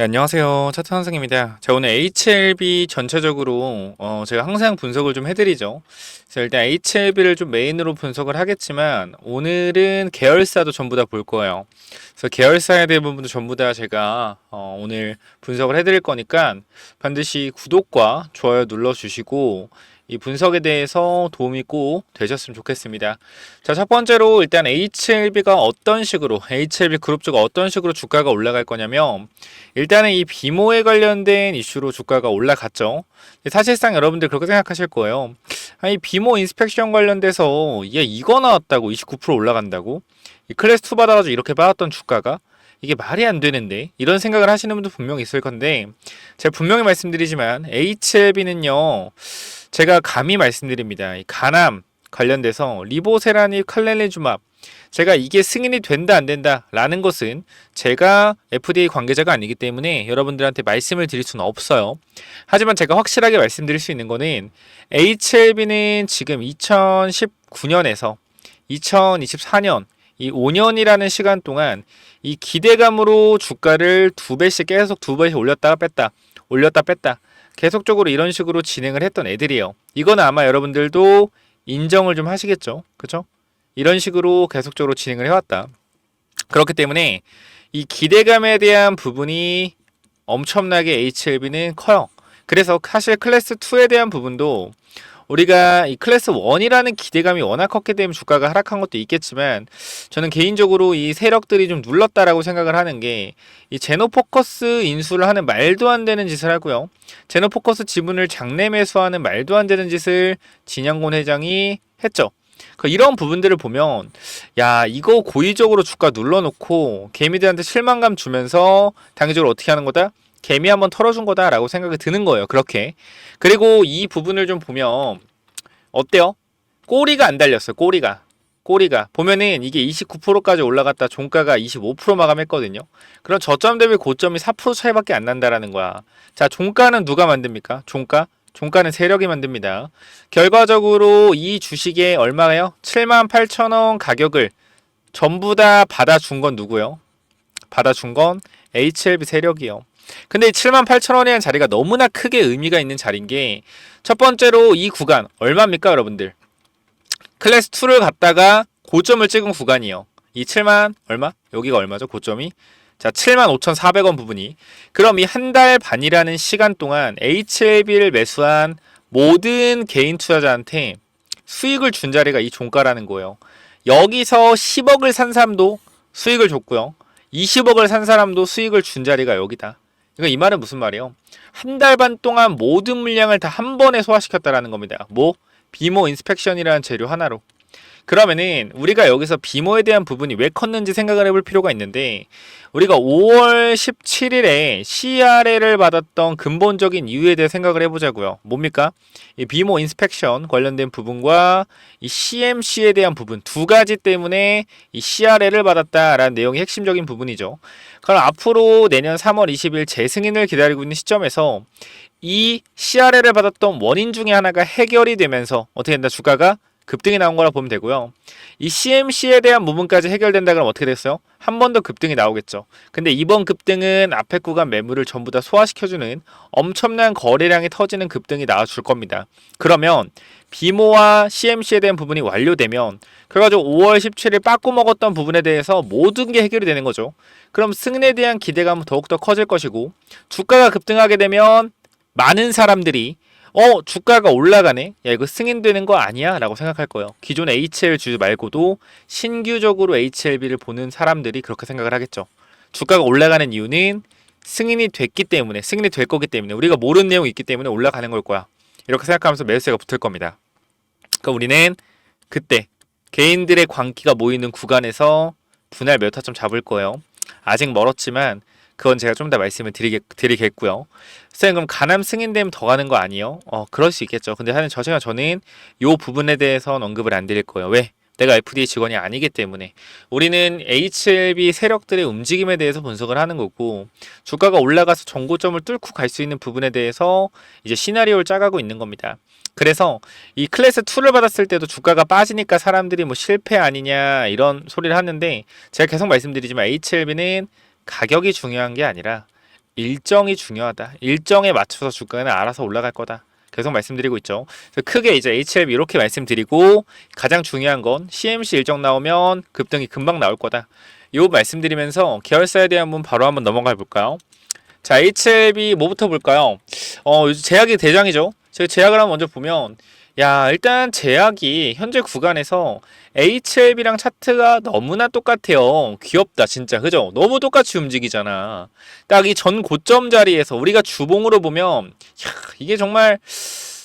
네, 안녕하세요. 차트 선생입니다. 자, 오늘 HLB 전체적으로 제가 항상 분석을 좀 해드리죠. 그래서 일단 HLB를 좀 메인으로 분석을 하겠지만 오늘은 계열사도 전부 다 볼 거예요. 그래서 계열사에 대한 부분도 전부 다 제가 오늘 분석을 해드릴 거니까 반드시 구독과 좋아요 눌러주시고 이 분석에 대해서 도움이 꼭 되셨으면 좋겠습니다. 자, 첫 번째로 일단 HLB가 어떤 식으로, HLB 그룹주가 어떤 식으로 주가가 올라갈 거냐면 일단은 이 비모에 관련된 이슈로 주가가 올라갔죠. 사실상 여러분들 그렇게 생각하실 거예요. 아니, 비모 인스펙션 관련돼서 얘 이거 나왔다고 29% 올라간다고? 이 클래스 2 받아가지고 이렇게 받았던 주가가 이게 말이 안 되는데 이런 생각을 하시는 분도 분명히 있을 건데 제가 분명히 말씀드리지만 HLB는요 제가 감히 말씀드립니다. 이 간암 관련돼서 리보세라닙 칼렐리주맙 제가 이게 승인이 된다 안 된다 라는 것은 제가 FDA 관계자가 아니기 때문에 여러분들한테 말씀을 드릴 수는 없어요. 하지만 제가 확실하게 말씀드릴 수 있는 거는 HLB는 지금 2019년에서 2024년 이 5년이라는 시간 동안 이 기대감으로 주가를 두 배씩 계속 두 배씩 올렸다가 뺐다 올렸다 뺐다 계속적으로 이런 식으로 진행을 했던 애들이에요. 이거는 아마 여러분들도 인정을 좀 하시겠죠. 그쵸? 이런 식으로 계속적으로 진행을 해왔다. 그렇기 때문에 이 기대감에 대한 부분이 엄청나게 HLB는 커요. 그래서 사실 클래스 2에 대한 부분도 우리가 이 클래스 1이라는 기대감이 워낙 컸기 때문에 주가가 하락한 것도 있겠지만 저는 개인적으로 이 세력들이 좀 눌렀다라고 생각을 하는 게 이 제노포커스 인수를 하는 말도 안 되는 짓을 하고요. 제노포커스 지분을 장내 매수하는 말도 안 되는 짓을 진양곤 회장이 했죠. 이런 부분들을 보면 야 이거 고의적으로 주가 눌러놓고 개미들한테 실망감 주면서 단기적으로 어떻게 하는 거다? 개미 한번 털어준 거다라고 생각이 드는 거예요. 그렇게. 그리고 이 부분을 좀 보면 어때요? 꼬리가 안 달렸어요. 꼬리가 보면은 이게 29%까지 올라갔다 종가가 25% 마감했거든요. 그럼 저점 대비 고점이 4% 차이밖에 안 난다라는 거야. 자, 종가는 누가 만듭니까? 종가는 세력이 만듭니다. 결과적으로 이 주식에 얼마예요? 78,000원 가격을 전부 다 받아준 건 누구요? 받아준 건 HLB 세력이요. 근데 이 78,000원이라는 자리가 너무나 크게 의미가 있는 자리인 게 첫 번째로 이 구간 얼마입니까 여러분들? 클래스 2를 갔다가 고점을 찍은 구간이요. 이 7만 얼마? 여기가 얼마죠? 고점이? 자, 75,400원 부분이. 그럼 이 한 달 반이라는 시간 동안 HLB를 매수한 모든 개인 투자자한테 수익을 준 자리가 이 종가라는 거예요. 여기서 10억을 산 사람도 수익을 줬고요. 20억을 산 사람도 수익을 준 자리가 여기다. 이 말은 무슨 말이에요? 한 달 반 동안 모든 물량을 다 한 번에 소화시켰다라는 겁니다. 뭐? 비모 인스펙션이라는 재료 하나로. 그러면은 우리가 여기서 비모에 대한 부분이 왜 컸는지 생각을 해볼 필요가 있는데 우리가 5월 17일에 CRL을 받았던 근본적인 이유에 대해 생각을 해보자고요. 뭡니까? 이 비모 인스펙션 관련된 부분과 이 CMC에 대한 부분 두 가지 때문에 이 CRL을 받았다라는 내용이 핵심적인 부분이죠. 그럼 앞으로 내년 3월 20일 재승인을 기다리고 있는 시점에서 이 CRL을 받았던 원인 중에 하나가 해결이 되면서 어떻게 된다? 주가가 급등이 나온 거라 보면 되고요. 이 CMC에 대한 부분까지 해결된다 그러면 어떻게 됐어요? 한 번 더 급등이 나오겠죠. 근데 이번 급등은 앞에 구간 매물을 전부 다 소화시켜주는 엄청난 거래량이 터지는 급등이 나와줄 겁니다. 그러면 비모와 CMC에 대한 부분이 완료되면 그래가지고 5월 17일 빠꾸 먹었던 부분에 대해서 모든 게 해결이 되는 거죠. 그럼 승인에 대한 기대감은 더욱더 커질 것이고 주가가 급등하게 되면 많은 사람들이 주가가 올라가네? 야, 이거 승인되는 거 아니야? 라고 생각할 거예요. 기존 HL 주주 말고도 신규적으로 HLB를 보는 사람들이 그렇게 생각을 하겠죠. 주가가 올라가는 이유는 승인이 됐기 때문에, 승인이 될 거기 때문에, 우리가 모르는 내용이 있기 때문에 올라가는 걸 거야. 이렇게 생각하면서 매수세가 붙을 겁니다. 그러니까 우리는 그때 개인들의 광기가 모이는 구간에서 분할 몇 타점 잡을 거예요. 아직 멀었지만 그건 제가 좀 더 말씀을 드리겠고요. 선생님 그럼 간암 승인되면 더 가는 거 아니에요? 그럴 수 있겠죠. 근데 사실 저는 이 부분에 대해서는 언급을 안 드릴 거예요. 왜? 내가 FDA 직원이 아니기 때문에 우리는 HLB 세력들의 움직임에 대해서 분석을 하는 거고 주가가 올라가서 정고점을 뚫고 갈 수 있는 부분에 대해서 이제 시나리오를 짜가고 있는 겁니다. 그래서 이 클래스 2를 받았을 때도 주가가 빠지니까 사람들이 뭐 실패 아니냐 이런 소리를 하는데 제가 계속 말씀드리지만 HLB는 가격이 중요한 게 아니라 일정이 중요하다. 일정에 맞춰서 주가는 알아서 올라갈 거다. 계속 말씀드리고 있죠. 그래서 크게 이제 HLB 이렇게 말씀드리고 가장 중요한 건 CMC 일정 나오면 급등이 금방 나올 거다. 요 말씀드리면서 계열사에 대한 부분 바로 한번 넘어가 볼까요? 자, HLB 뭐부터 볼까요? 제약이 대장이죠. 제가 제약을 한번 먼저 보면 야, 일단 제약이 현재 구간에서 HLB랑 차트가 너무나 똑같아요. 귀엽다, 진짜. 그죠? 너무 똑같이 움직이잖아. 딱 이 전 고점 자리에서 우리가 주봉으로 보면, 이게 정말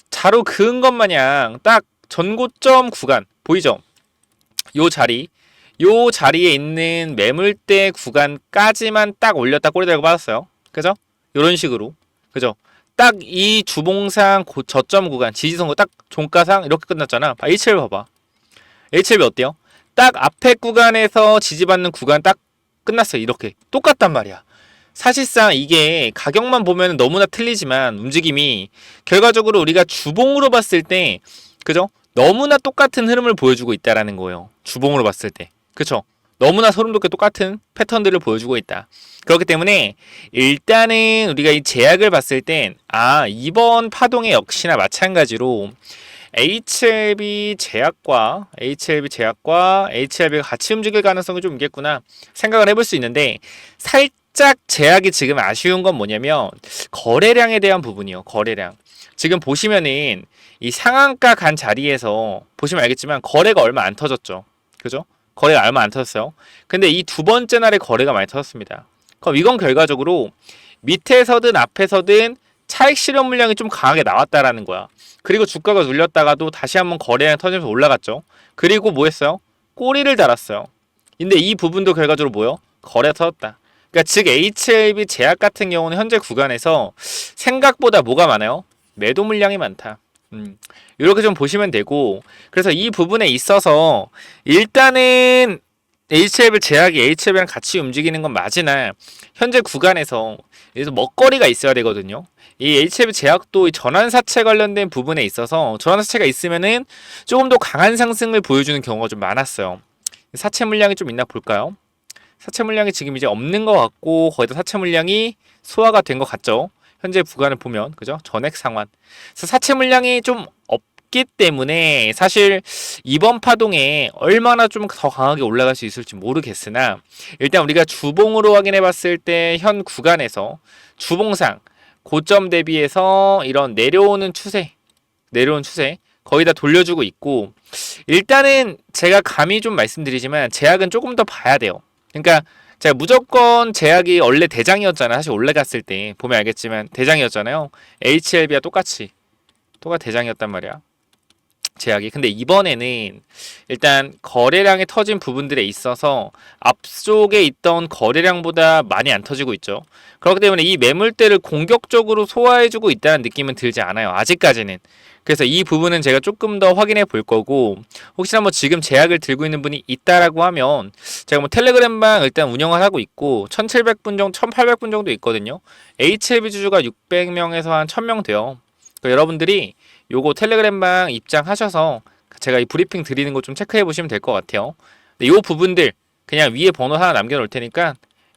자로 그은 것 마냥 딱 전 고점 구간, 보이죠? 요 자리에 있는 매물대 구간까지만 딱 올렸다 꼬리 달고 받았어요. 그죠? 요런 식으로. 그죠? 딱 이 주봉상 저점 구간 지지선 딱 종가상 이렇게 끝났잖아. HLB 봐봐. HLB 어때요? 딱 앞에 구간에서 지지받는 구간 딱 끝났어요. 이렇게 똑같단 말이야. 사실상 이게 가격만 보면 너무나 틀리지만 움직임이 결과적으로 우리가 주봉으로 봤을 때 그죠? 너무나 똑같은 흐름을 보여주고 있다라는 거예요. 주봉으로 봤을 때. 그쵸? 너무나 소름 돋게 똑같은 패턴들을 보여주고 있다. 그렇기 때문에 일단은 우리가 이 제약을 봤을 땐 이번 파동에 역시나 마찬가지로 HLB 제약과 HLB가 같이 움직일 가능성이 좀 있겠구나 생각을 해볼 수 있는데 살짝 제약이 지금 아쉬운 건 뭐냐면 거래량에 대한 부분이요. 거래량. 지금 보시면은 이 상한가 간 자리에서 보시면 알겠지만 거래가 얼마 안 터졌죠. 그죠? 거래가 얼마 안 터졌어요. 근데 이 두 번째 날에 거래가 많이 터졌습니다. 그럼 이건 결과적으로 밑에서든 앞에서든 차익 실현 물량이 좀 강하게 나왔다라는 거야. 그리고 주가가 눌렸다가도 다시 한번 거래량 터지면서 올라갔죠. 그리고 뭐 했어요? 꼬리를 달았어요. 근데 이 부분도 결과적으로 뭐요? 거래가 터졌다. 그러니까 즉 HLB 제약 같은 경우는 현재 구간에서 생각보다 뭐가 많아요? 매도 물량이 많다. 이렇게 좀 보시면 되고 그래서 이 부분에 있어서 일단은 HLB 제약이 HLB랑 같이 움직이는 건 맞으나 현재 구간에서 여기서 먹거리가 있어야 되거든요. 이 HLB 제약도 전환사채 관련된 부분에 있어서 전환사채가 있으면은 조금 더 강한 상승을 보여주는 경우가 좀 많았어요. 사채 물량이 좀 있나 볼까요? 사채 물량이 지금 이제 없는 것 같고 거의 다 사채 물량이 소화가 된 것 같죠. 현재 구간을 보면 그죠? 전액 상환. 그래서 사채 물량이 좀 없기 때문에 사실 이번 파동에 얼마나 좀 더 강하게 올라갈 수 있을지 모르겠으나 일단 우리가 주봉으로 확인해 봤을 때 현 구간에서 주봉상 고점 대비해서 이런 내려오는 추세 거의 다 돌려주고 있고 일단은 제가 감히 좀 말씀드리지만 제약은 조금 더 봐야 돼요. 그러니까 제가 무조건 제약이 원래 대장이었잖아요. 사실 올라갔을 때 보면 알겠지만 대장이었잖아요. HLB와 똑같이 대장이었단 말이야. 제약이. 근데 이번에는 일단 거래량이 터진 부분들에 있어서 앞쪽에 있던 거래량보다 많이 안 터지고 있죠. 그렇기 때문에 이 매물대를 공격적으로 소화해주고 있다는 느낌은 들지 않아요. 아직까지는. 그래서 이 부분은 제가 조금 더 확인해 볼 거고 혹시나 뭐 지금 제약을 들고 있는 분이 있다라고 하면 제가 뭐 텔레그램방 일단 운영을 하고 있고 1700분 정도 1800분 정도 있거든요. HLB 주주가 600명에서 한 1000명 돼요. 그러니까 여러분들이 요거 텔레그램방 입장하셔서 제가 이 브리핑 드리는 거 좀 체크해 보시면 될 것 같아요. 근데 요 부분들 그냥 위에 번호 하나 남겨 놓을 테니까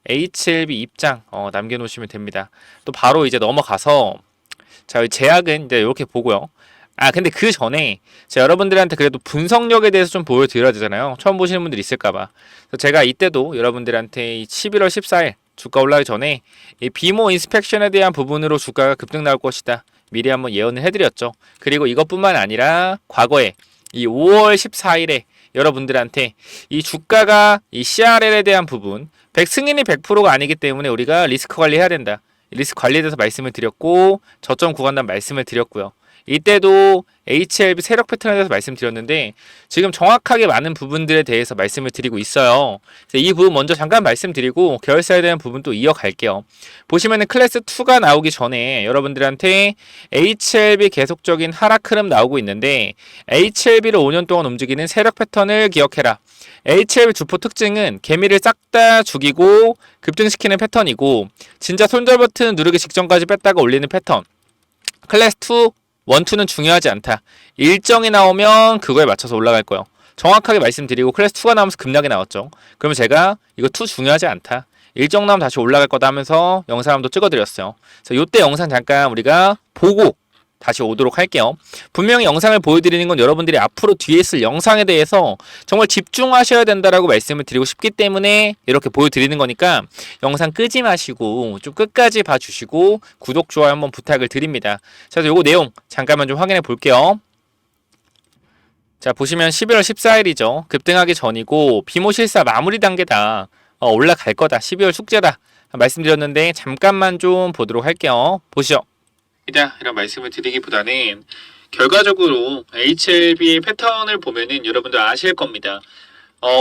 HLB 입장 남겨 놓으시면 됩니다. 또 바로 이제 넘어가서 자, 제약은 이제 이렇게 보고요. 근데 그 전에 제가 여러분들한테 그래도 분석력에 대해서 좀 보여드려야 되잖아요. 처음 보시는 분들 있을까봐. 제가 이때도 여러분들한테 11월 14일 주가 올라가기 전에 이 비모 인스펙션에 대한 부분으로 주가가 급등 나올 것이다. 미리 한번 예언을 해드렸죠. 그리고 이것뿐만 아니라 과거에 이 5월 14일에 여러분들한테 이 주가가 이 CRL에 대한 부분 승인이 100%가 아니기 때문에 우리가 리스크 관리해야 된다. 리스크 관리에 대해서 말씀을 드렸고 저점 구간단 말씀을 드렸고요. 이때도 HLB 세력 패턴에 대해서 말씀드렸는데 지금 정확하게 많은 부분들에 대해서 말씀을 드리고 있어요. 이 부분 먼저 잠깐 말씀드리고 계열사에 대한 부분 또 이어갈게요. 보시면은 클래스 2가 나오기 전에 여러분들한테 HLB 계속적인 하락 흐름 나오고 있는데 HLB를 5년 동안 움직이는 세력 패턴을 기억해라. HLB 주포 특징은 개미를 싹 다 죽이고 급등시키는 패턴이고 진짜 손절 버튼 누르기 직전까지 뺐다가 올리는 패턴. 클래스 2 1, 2는 중요하지 않다. 일정이 나오면 그거에 맞춰서 올라갈 거예요. 정확하게 말씀드리고 클래스 2가 나오면서 급락이 나왔죠. 그러면 제가 이거 2 중요하지 않다. 일정 나오면 다시 올라갈 거다 하면서 영상 한번 또 찍어드렸어요. 그래서 요때 영상 잠깐 우리가 보고 다시 오도록 할게요. 분명히 영상을 보여드리는 건 여러분들이 앞으로 뒤에 있을 영상에 대해서 정말 집중하셔야 된다라고 말씀을 드리고 싶기 때문에 이렇게 보여드리는 거니까 영상 끄지 마시고 좀 끝까지 봐주시고 구독, 좋아요 한번 부탁을 드립니다. 자, 요거 내용 잠깐만 좀 확인해 볼게요. 자, 보시면 11월 14일이죠. 급등하기 전이고 비모실사 마무리 단계다. 올라갈 거다. 12월 숙제다. 말씀드렸는데 잠깐만 좀 보도록 할게요. 보시죠. 이런 말씀을 드리기보다는 결과적으로 HLB의 패턴을 보면은 여러분들 아실 겁니다.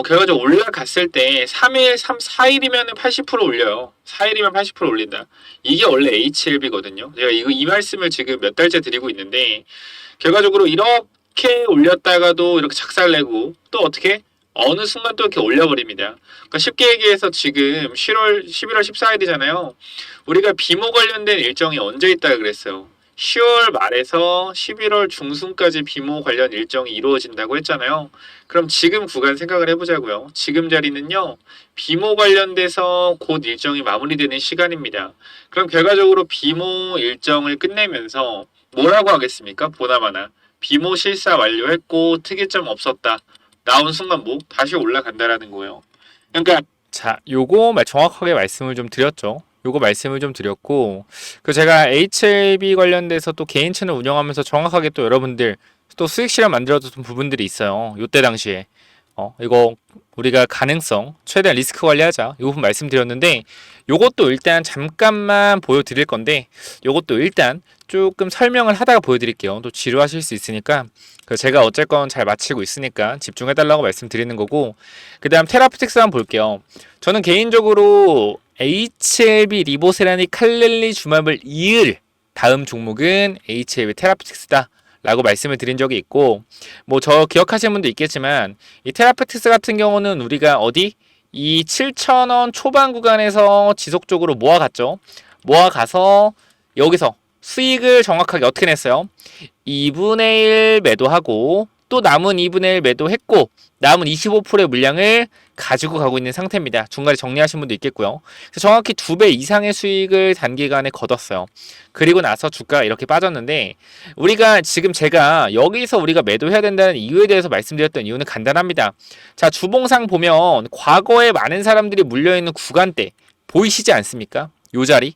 결과적으로 올라갔을 때 3일, 4일이면 80% 올려요. 4일이면 80% 올린다. 이게 원래 HLB거든요. 제가 이 말씀을 지금 몇 달째 드리고 있는데 결과적으로 이렇게 올렸다가도 이렇게 작살내고 또 어떻게 어느 순간 또 이렇게 올려버립니다. 그러니까 쉽게 얘기해서 지금 11월 14일이잖아요. 우리가 비모 관련된 일정이 언제 있다고 그랬어요. 10월 말에서 11월 중순까지 비모 관련 일정이 이루어진다고 했잖아요. 그럼 지금 구간 생각을 해보자고요. 지금 자리는요. 비모 관련돼서 곧 일정이 마무리되는 시간입니다. 그럼 결과적으로 비모 일정을 끝내면서 뭐라고 하겠습니까? 보나마나 비모 실사 완료했고 특이점 없었다. 나온 순간 다시 올라간다라는 거예요. 그러니까 자, 요거 정확하게 말씀을 좀 드렸죠. 요거 말씀을 좀 드렸고 그 제가 HLB 관련돼서 또 개인 채널 운영하면서 정확하게 또 여러분들 또 수익 실현 만들어줬던 부분들이 있어요. 요때 당시에 이거 우리가 가능성 최대한 리스크 관리하자 이 부분 말씀드렸는데 요것도 일단 잠깐만 보여드릴 건데 요것도 일단 조금 설명을 하다가 보여드릴게요. 또 지루하실 수 있으니까 제가 어쨌건 잘 마치고 있으니까 집중해달라고 말씀드리는 거고 그 다음 테라프틱스 한번 볼게요. 저는 개인적으로 HLB 리보세라닉 칼렐리 주마블 이을 다음 종목은 HLB 테라프틱스다 라고 말씀을 드린 적이 있고 저 기억하시는 분도 있겠지만 이 테라프틱스 같은 경우는 우리가 이 7,000원 초반 구간에서 지속적으로 모아갔죠. 모아가서 여기서 수익을 정확하게 어떻게 냈어요? 2분의 1 매도하고 또 남은 2분의 1 매도했고 남은 25%의 물량을 가지고 가고 있는 상태입니다. 중간에 정리하신 분도 있겠고요. 그래서 정확히 2배 이상의 수익을 단기간에 거뒀어요. 그리고 나서 주가가 이렇게 빠졌는데 우리가 지금 제가 여기서 우리가 매도해야 된다는 이유에 대해서 말씀드렸던 이유는 간단합니다. 자, 주봉상 보면 과거에 많은 사람들이 물려있는 구간대 보이시지 않습니까? 요 자리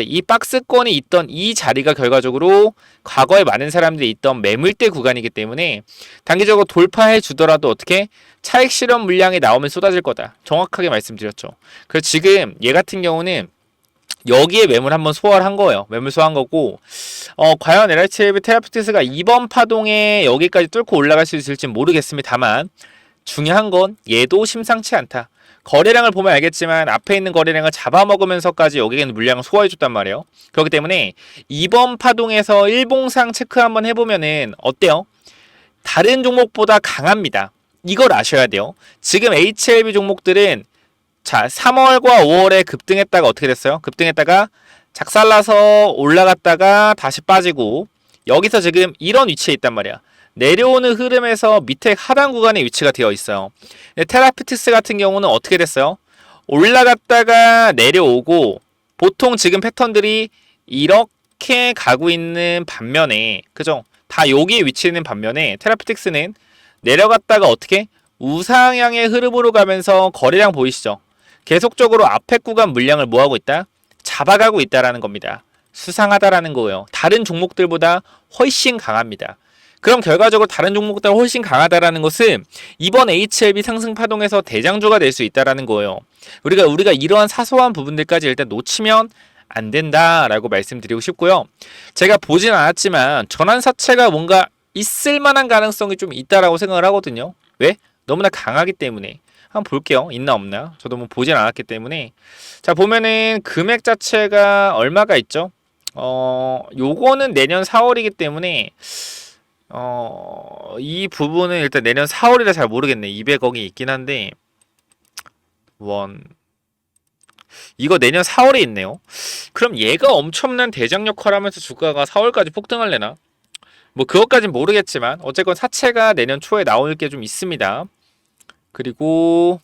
이 박스권이 있던 이 자리가 결과적으로 과거에 많은 사람들이 있던 매물대 구간이기 때문에 단기적으로 돌파해 주더라도 어떻게 차익 실현 물량이 나오면 쏟아질 거다. 정확하게 말씀드렸죠. 그래서 지금 얘 같은 경우는 여기에 매물 한번 소화를 한 거예요. 매물 소화한 거고 과연 LHLB 테라프틱스가 이번 파동에 여기까지 뚫고 올라갈 수 있을지 모르겠습니다. 다만 중요한 건 얘도 심상치 않다. 거래량을 보면 알겠지만 앞에 있는 거래량을 잡아먹으면서까지 여기에 있는 물량을 소화해줬단 말이에요. 그렇기 때문에 이번 파동에서 일봉상 체크 한번 해보면은 어때요? 다른 종목보다 강합니다. 이걸 아셔야 돼요. 지금 HLB 종목들은 자 3월과 5월에 급등했다가 어떻게 됐어요? 급등했다가 작살나서 올라갔다가 다시 빠지고 여기서 지금 이런 위치에 있단 말이야. 내려오는 흐름에서 밑에 하단 구간에 위치가 되어 있어요. 테라피틱스 같은 경우는 어떻게 됐어요? 올라갔다가 내려오고 보통 지금 패턴들이 이렇게 가고 있는 반면에 그죠? 다 여기에 위치해 있는 반면에 테라피틱스는 내려갔다가 어떻게? 우상향의 흐름으로 가면서 거래량 보이시죠? 계속적으로 앞에 구간 물량을 뭐하고 있다? 잡아가고 있다라는 겁니다. 수상하다라는 거예요. 다른 종목들보다 훨씬 강합니다. 그럼 결과적으로 다른 종목보다 훨씬 강하다라는 것은 이번 HLB 상승 파동에서 대장주가 될 수 있다라는 거예요. 우리가 이러한 사소한 부분들까지 일단 놓치면 안 된다라고 말씀드리고 싶고요. 제가 보진 않았지만 전환사채가 뭔가 있을 만한 가능성이 좀 있다라고 생각을 하거든요. 왜? 너무나 강하기 때문에. 한번 볼게요. 있나 없나? 저도 보진 않았기 때문에. 자, 보면은 금액 자체가 얼마가 있죠? 요거는 내년 4월이기 때문에 이 부분은 일단 내년 4월이라 잘 모르겠네. 200억이 있긴 한데 이거 내년 4월에 있네요. 그럼 얘가 엄청난 대장 역할을 하면서 주가가 4월까지 폭등할래나? 그것까진 모르겠지만 어쨌건 사채가 내년 초에 나올 게 좀 있습니다. 그리고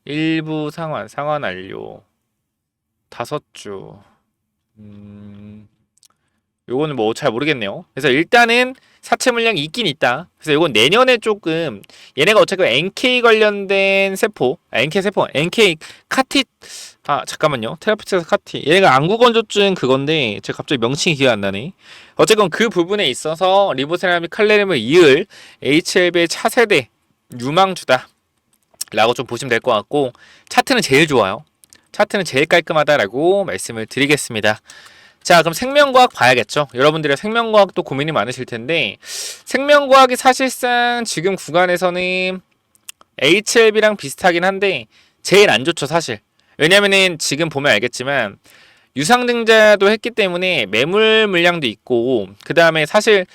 일부 상환 완료. 5주. 요거는 뭐 잘 모르겠네요. 그래서 일단은 사채 물량이 있긴 있다. 그래서 요건 내년에 조금 얘네가 어차피 NK 관련된 세포, NK 카티 잠깐만요. 테라피트스 카티. 얘가 안구건조증 그건데 제가 갑자기 명칭이 기억 안 나네. 어쨌건 그 부분에 있어서 리보세라믹 칼레름을 이을 HLB의 차세대 유망주다. 라고 좀 보시면 될 것 같고 차트는 제일 좋아요. 차트는 제일 깔끔하다라고 말씀을 드리겠습니다. 자, 그럼 생명과학 봐야겠죠. 여러분들의 생명과학도 고민이 많으실 텐데 생명과학이 사실상 지금 구간에서는 HLB랑 비슷하긴 한데 제일 안 좋죠, 사실. 왜냐면은 지금 보면 알겠지만 유상증자도 했기 때문에 매물 물량도 있고 그 다음에 사실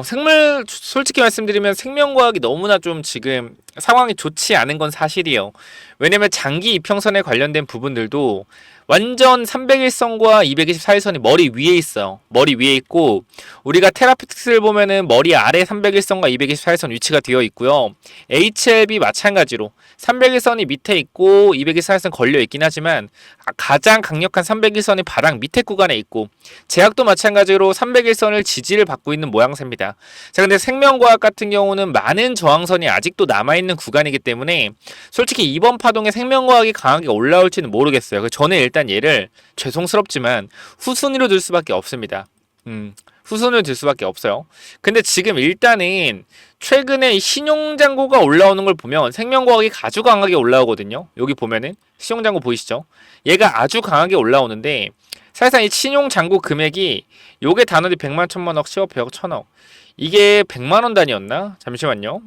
생물 솔직히 말씀드리면 생명과학이 너무나 좀 지금 상황이 좋지 않은 건 사실이에요. 왜냐면 장기 이평선에 관련된 부분들도 완전 301선과 224일선이 머리 위에 있어요. 머리 위에 있고 우리가 테라피틱스를 보면은 머리 아래 301선과 224일선 위치가 되어 있고요. HLB 마찬가지로 301선이 밑에 있고 224일선 걸려 있긴 하지만 가장 강력한 301선이 바닥 밑에 구간에 있고 제약도 마찬가지로 301선을 지지를 받고 있는 모양새입니다. 자, 근데 생명과학 같은 경우는 많은 저항선이 아직도 남아있는 구간이기 때문에 솔직히 이번 파동에 생명과학이 강하게 올라올지는 모르겠어요. 그래서 저는 일단 얘를 죄송스럽지만 후순위로 들 수밖에 없습니다. 후순위로 들 수밖에 없어요. 근데 지금 일단은 최근에 신용잔고가 올라오는 걸 보면 생명과학이 아주 강하게 올라오거든요. 여기 보면은 신용잔고 보이시죠? 얘가 아주 강하게 올라오는데 사실상 이 신용잔고 금액이 요게 단원이 100만, 1000만, 억, 10억, 100억, 1000억 이게 100만원 단위였나? 잠시만요.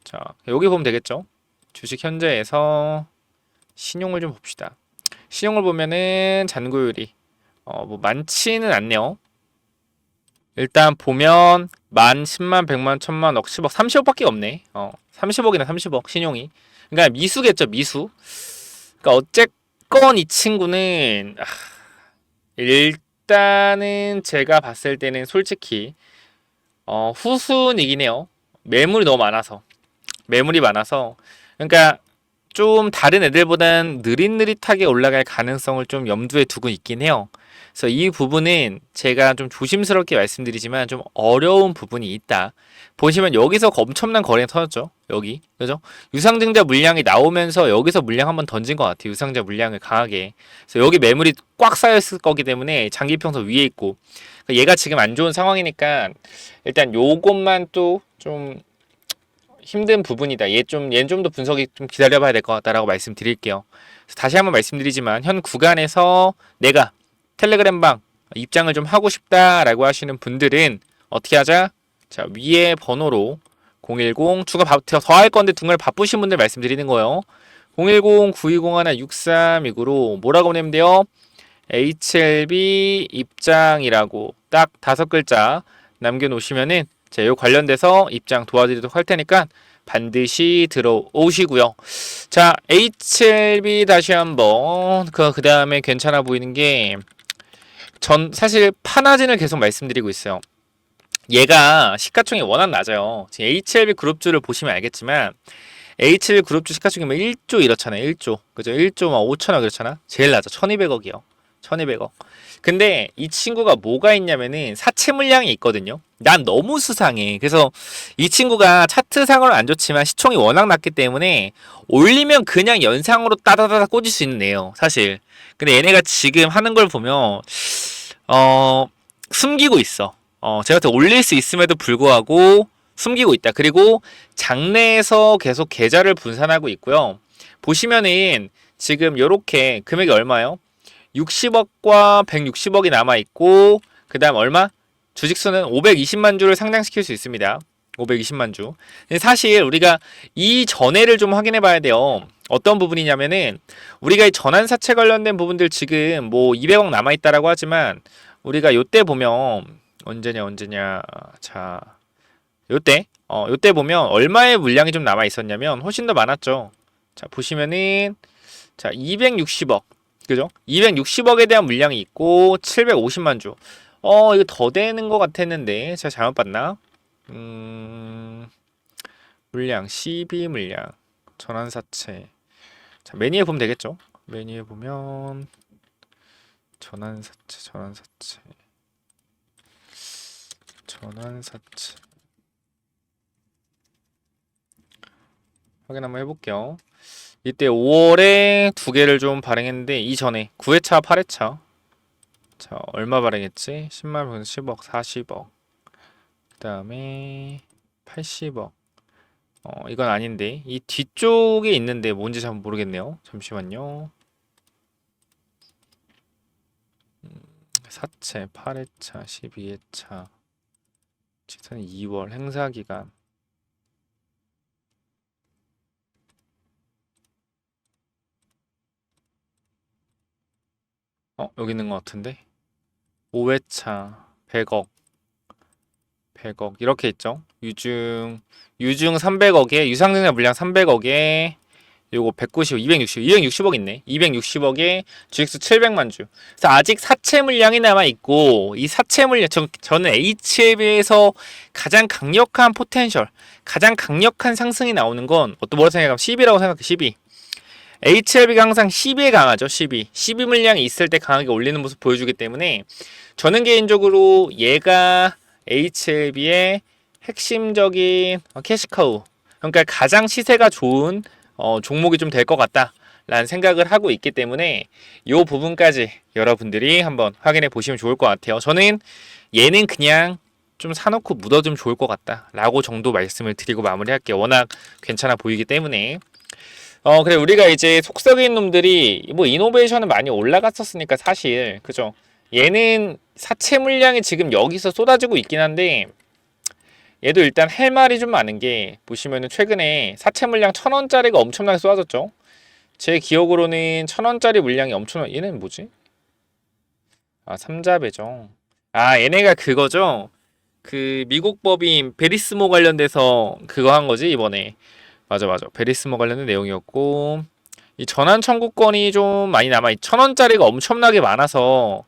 자, 여기 보면 되겠죠? 주식 현재에서 신용을 좀 봅시다. 신용을 보면은 잔고율이 뭐 많지는 않네요. 일단 보면 만, 10만, 100만, 1000만, 억, 10억, 30억밖에 없네. 30억이나 30억 신용이. 그러니까 미수겠죠, 미수. 그러니까 어쨌건 이 친구는 일단은 제가 봤을 때는 솔직히 후순이긴 해요. 매물이 너무 많아서. 매물이 많아서. 그러니까 좀 다른 애들보단 느릿느릿하게 올라갈 가능성을 좀 염두에 두고 있긴 해요. 그래서 이 부분은 제가 좀 조심스럽게 말씀드리지만 좀 어려운 부분이 있다. 보시면 여기서 엄청난 거래가 터졌죠. 여기. 그죠? 유상증자 물량이 나오면서 여기서 물량 한번 던진 것 같아요. 유상증자 물량을 강하게. 그래서 여기 매물이 꽉 쌓였을 거기 때문에 장기평선 위에 있고. 얘가 지금 안 좋은 상황이니까 일단 요것만 또 좀 힘든 부분이다. 얘는 좀 더 분석이 좀 기다려봐야 될 것 같다라고 말씀드릴게요. 다시 한번 말씀드리지만 현 구간에서 내가 텔레그램방 입장을 좀 하고 싶다라고 하시는 분들은 어떻게 하자? 자, 위에 번호로 010 더 할 건데 중간에 바쁘신 분들 말씀드리는 거예요. 010-9201-6329로 뭐라고 보내면 돼요? HLB 입장이라고 딱 5글자 남겨놓으시면은 자, 요 관련돼서 입장 도와드리도록 할 테니까 반드시 들어오시고요. 자, HLB 다시 한번 그 다음에 괜찮아 보이는 게 전 사실 파나진을 계속 말씀드리고 있어요. 얘가 시가총이 워낙 낮아요. 지금 HLB 그룹주를 보시면 알겠지만 HLB 그룹주 시가총이 1조 이렇잖아요. 1조. 그죠? 1조 5천억 그렇잖아. 제일 낮아. 1200억이요. 1200억. 근데 이 친구가 뭐가 있냐면은 사채 물량이 있거든요. 난 너무 수상해. 그래서 이 친구가 차트상으로는 안 좋지만 시총이 워낙 낮기 때문에 올리면 그냥 연상으로 따다다다 꽂을 수 있는 애요. 사실. 근데 얘네가 지금 하는 걸 보면 숨기고 있어. 제가 더 올릴 수 있음에도 불구하고 숨기고 있다. 그리고 장내에서 계속 계좌를 분산하고 있고요. 보시면은 지금 요렇게 금액이 얼마요? 60억과 160억이 남아있고 그 다음 얼마? 주식수는 520만 주를 상장시킬 수 있습니다. 520만 주. 사실 우리가 이 전해를 좀 확인해 봐야 돼요. 어떤 부분이냐면은 우리가 이 전환사채 관련된 부분들 지금 뭐 200억 남아있다라고 하지만 우리가 요때 보면 언제냐 자 요때 보면 얼마의 물량이 좀 남아있었냐면 훨씬 더 많았죠. 자 보시면은 자 260억 그죠? 260억에 대한 물량이 있고 750만 주. 이거 더 되는 것 같았는데 제가 잘못 봤나? 물량 12 물량 전환사채 자, 메뉴에 보면 되겠죠. 메뉴에 보면 전환사채, 확인 한번 해볼게요. 이때 5월에 두 개를 좀 발행했는데 이전에 9회차, 8회차. 자, 얼마 발행했지? 10만 원, 10억, 40억. 그 다음에 80억. 이건 아닌데. 이 뒤쪽에 있는데 뭔지 잘 모르겠네요. 잠시만요. 사채, 8회차, 12회차. 지선 2월 행사기간. 여기 있는 것 같은데? 5회차, 100억. 이렇게 있죠. 유증 300억에, 유상증자 물량 300억에, 요거 190, 260억 있네. 260억에 주식수 700만 주. 그래서 아직 사채 물량이 남아 있고, 이 사채 물량, 저는 HLB에서 가장 강력한 포텐셜, 가장 강력한 상승이 나오는 건, 뭐라 생각하면 12라고 생각해, 12. HLB가 항상 12에 강하죠, 12. 12 물량이 있을 때 강하게 올리는 모습 보여주기 때문에, 저는 개인적으로 얘가 HLB의 핵심적인 캐시카우, 그러니까 가장 시세가 좋은 종목이 좀 될 것 같다 라는 생각을 하고 있기 때문에 이 부분까지 여러분들이 한번 확인해 보시면 좋을 것 같아요. 저는 얘는 그냥 좀 사놓고 묻어주면 좋을 것 같다 라고 정도 말씀을 드리고 마무리할게요. 워낙 괜찮아 보이기 때문에. 그래, 우리가 이제 속썩인 놈들이 뭐 이노베이션은 많이 올라갔었으니까 사실, 그죠? 얘는 사채 물량이 지금 여기서 쏟아지고 있긴 한데, 얘도 일단 할 말이 좀 많은 게, 보시면은 최근에 사채 물량 1,000원짜리가 엄청나게 쏟아졌죠? 제 기억으로는 1,000원짜리 물량이 얘는 뭐지? 삼자배죠. 얘네가 그거죠? 그 미국 법인 베리스모 관련돼서 그거 한 거지, 이번에. 맞아. 베리스모 관련된 내용이었고, 이 전환 청구권이 좀 많이 남아있, 1,000원짜리가 엄청나게 많아서,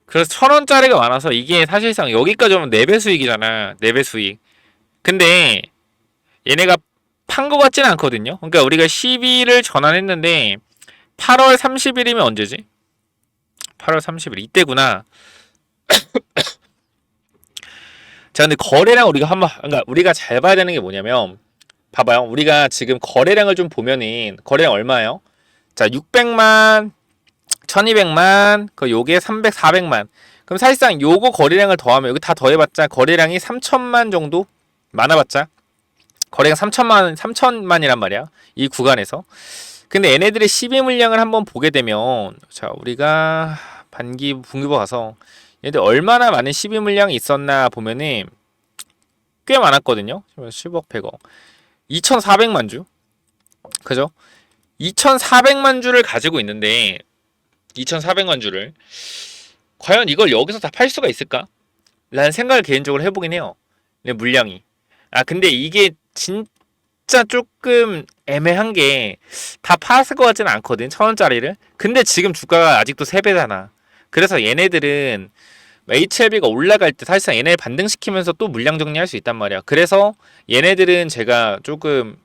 그래서 1,000원짜리가 많아서 이게 사실상 여기까지 오면 4배 수익이잖아. 4배 수익. 근데 얘네가 판 거 같지는 않거든요. 그러니까 우리가 12를 전환했는데 8월 30일이면 언제지? 8월 30일 이때구나. 자, 근데 거래량 우리가 그러니까 우리가 잘 봐야 되는 게 뭐냐면, 봐봐요. 우리가 지금 거래량을 좀 보면은 거래량 얼마예요? 자, 600만, 1200만, 요게 300, 400만. 그럼 사실상 요거 거래량을 더하면, 여기 다 더해봤자 거래량이 3천만 정도? 많아봤자 거래량 3천만이란 말이야, 이 구간에서. 근데 얘네들의 12 물량을 한번 보게 되면, 자, 우리가 분기부 가서 얘네들 얼마나 많은 12 물량이 있었나 보면은 꽤 많았거든요. 10억, 100억, 2,400만 주, 그죠? 2,400만 주를 가지고 있는데, 2,400만 주를 과연 이걸 여기서 다 팔 수가 있을까? 라는 생각을 개인적으로 해보긴 해요. 물량이. 근데 이게 진짜 조금 애매한 게, 다 팔았을 것 같지는 않거든, 1,000원짜리를. 근데 지금 주가가 아직도 3배잖아. 그래서 얘네들은 HLB가 올라갈 때 사실상 얘네 반등시키면서 또 물량 정리할 수 있단 말이야. 그래서 얘네들은 제가 조금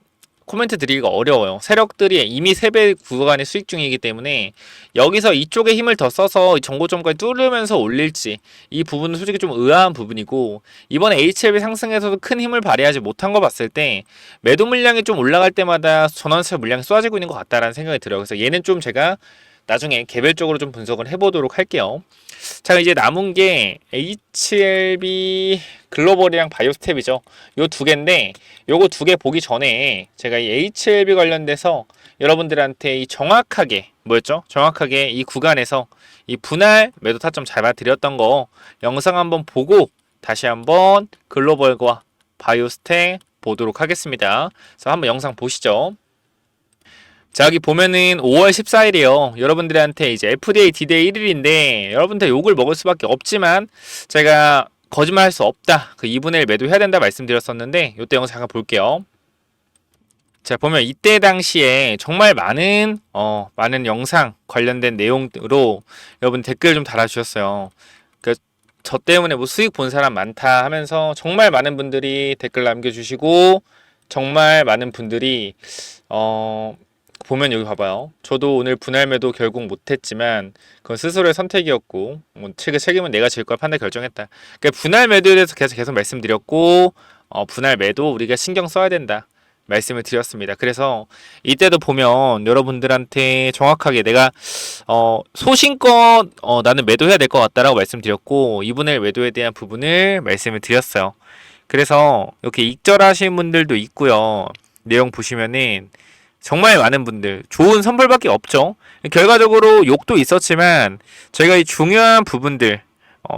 코멘트 드리기가 어려워요. 세력들이 이미 3배 구간의 수익 중이기 때문에 여기서 이쪽에 힘을 더 써서 정고점까지 뚫으면서 올릴지, 이 부분은 솔직히 좀 의아한 부분이고, 이번에 HLB 상승에서도 큰 힘을 발휘하지 못한 거 봤을 때 매도 물량이 좀 올라갈 때마다 전환세 물량이 쏟아지고 있는 것 같다라는 생각이 들어요. 그래서 얘는 좀 제가 나중에 개별적으로 좀 분석을 해보도록 할게요. 자, 이제 남은 게 HLB 글로벌이랑 바이오스텝이죠. 요 두 개인데, 요거 두 개 보기 전에 제가 이 HLB 관련돼서 여러분들한테 이 정확하게 정확하게 이 구간에서 이 분할 매도 타점 잡아드렸던 거 영상 한번 보고 다시 한번 글로벌과 바이오스텝 보도록 하겠습니다. 그래서 한번 영상 보시죠. 자, 여기 보면은 5월 14일이요. 여러분들한테 이제 FDA D-Day 1일인데 여러분들 욕을 먹을 수밖에 없지만 제가 거짓말 할 수 없다, 그 2분의 1 매도해야 된다 말씀드렸었는데, 요때 영상 잠깐 볼게요. 자, 보면 이때 당시에 정말 많은 영상 관련된 내용으로 여러분 댓글 좀 달아주셨어요. 저 때문에 뭐 수익 본 사람 많다 하면서 정말 많은 분들이 댓글 남겨주시고, 정말 많은 분들이 보면 여기 봐봐요. 저도 오늘 분할 매도 결국 못했지만 그건 스스로의 선택이었고 뭐 책임은 내가 질 걸 판단 결정했다. 그러니까 분할 매도에 대해서 계속 말씀드렸고 분할 매도 우리가 신경 써야 된다. 말씀을 드렸습니다. 그래서 이때도 보면 여러분들한테 정확하게 내가 소신껏 나는 매도해야 될 것 같다라고 말씀드렸고 2분의 1 매도에 대한 부분을 말씀을 드렸어요. 그래서 이렇게 익절하신 분들도 있고요. 내용 보시면은 정말 많은 분들 좋은 선물밖에 없죠. 결과적으로 욕도 있었지만 저희가 이 중요한 부분들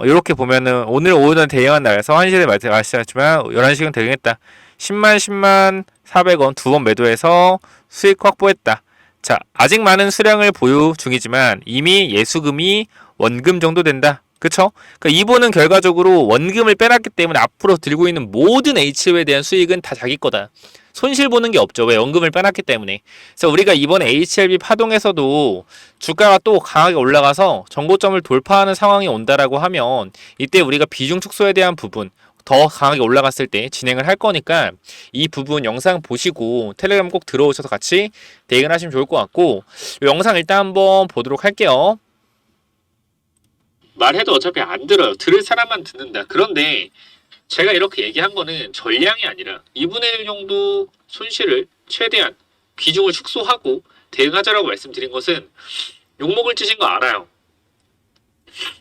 이렇게 보면은 오늘 오후는 대응한 날에서 1시에 말씀하셨지만 11시간 대응했다. 10만 400원 두 번 매도해서 수익 확보했다. 자, 아직 많은 수량을 보유 중이지만 이미 예수금이 원금 정도 된다. 그쵸? 그러니까 이분은 결과적으로 원금을 빼놨기 때문에 앞으로 들고 있는 모든 HL에 대한 수익은 다 자기 거다. 손실 보는 게 없죠. 왜? 원금을 빼놨기 때문에. 그래서 우리가 이번 HLB 파동에서도 주가가 또 강하게 올라가서 정고점을 돌파하는 상황이 온다라고 하면 이때 우리가 비중 축소에 대한 부분 더 강하게 올라갔을 때 진행을 할 거니까 이 부분 영상 보시고 텔레그램 꼭 들어오셔서 같이 대응을 하시면 좋을 것 같고 이 영상 일단 한번 보도록 할게요. 말해도 어차피 안 들어요. 들을 사람만 듣는다. 그런데 제가 이렇게 얘기한 거는 전량이 아니라 2분의 1 정도 손실을 최대한 비중을 축소하고 대응하자라고 말씀드린 것은 욕먹을 짓인 거 알아요.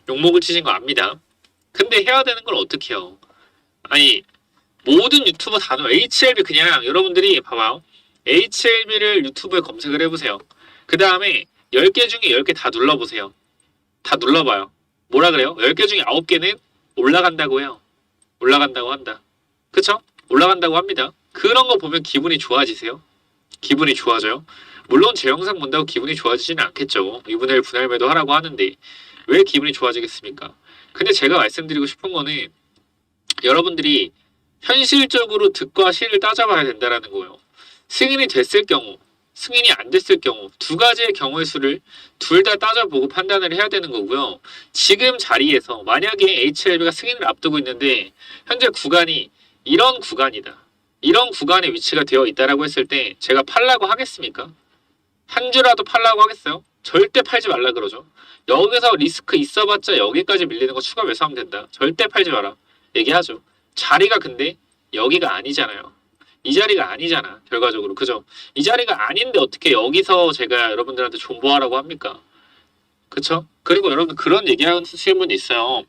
욕먹을 짓인 거 압니다. 근데 해야 되는 걸 어떻게 해요? 아니 모든 유튜버 단어 HLB 그냥 여러분들이 봐봐요. HLB를 유튜브에 검색을 해보세요. 그 다음에 10개 중에 10개 다 눌러보세요. 다 눌러봐요. 뭐라 그래요? 10개 중에 9개는 올라간다고 해요. 올라간다고 한다. 그쵸? 올라간다고 합니다. 그런 거 보면 기분이 좋아지세요? 기분이 좋아져요? 물론 제 영상 본다고 기분이 좋아지지는 않겠죠. 2분의 1 분할 매도 하라고 하는데 왜 기분이 좋아지겠습니까? 근데 제가 말씀드리고 싶은 거는 여러분들이 현실적으로 득과 실을 따져봐야 된다는 거예요. 승인이 됐을 경우, 승인이 안 됐을 경우 두 가지의 경우의 수를 둘 다 따져보고 판단을 해야 되는 거고요. 지금 자리에서 만약에 HLB가 승인을 앞두고 있는데 현재 구간이 이런 구간이다. 이런 구간에 위치가 되어 있다라고 했을 때 제가 팔라고 하겠습니까? 한 주라도 팔라고 하겠어요? 절대 팔지 말라 그러죠. 여기서 리스크 있어봤자 여기까지 밀리는 거 추가 매수하면 된다. 절대 팔지 마라. 얘기하죠. 자리가 근데 여기가 아니잖아요. 이 자리가 아니잖아. 결과적으로. 그죠? 이 자리가 아닌데 어떻게 여기서 제가 여러분들한테 존버하라고 합니까? 그쵸? 그리고 여러분 그런 얘기하시는 분이 있어요.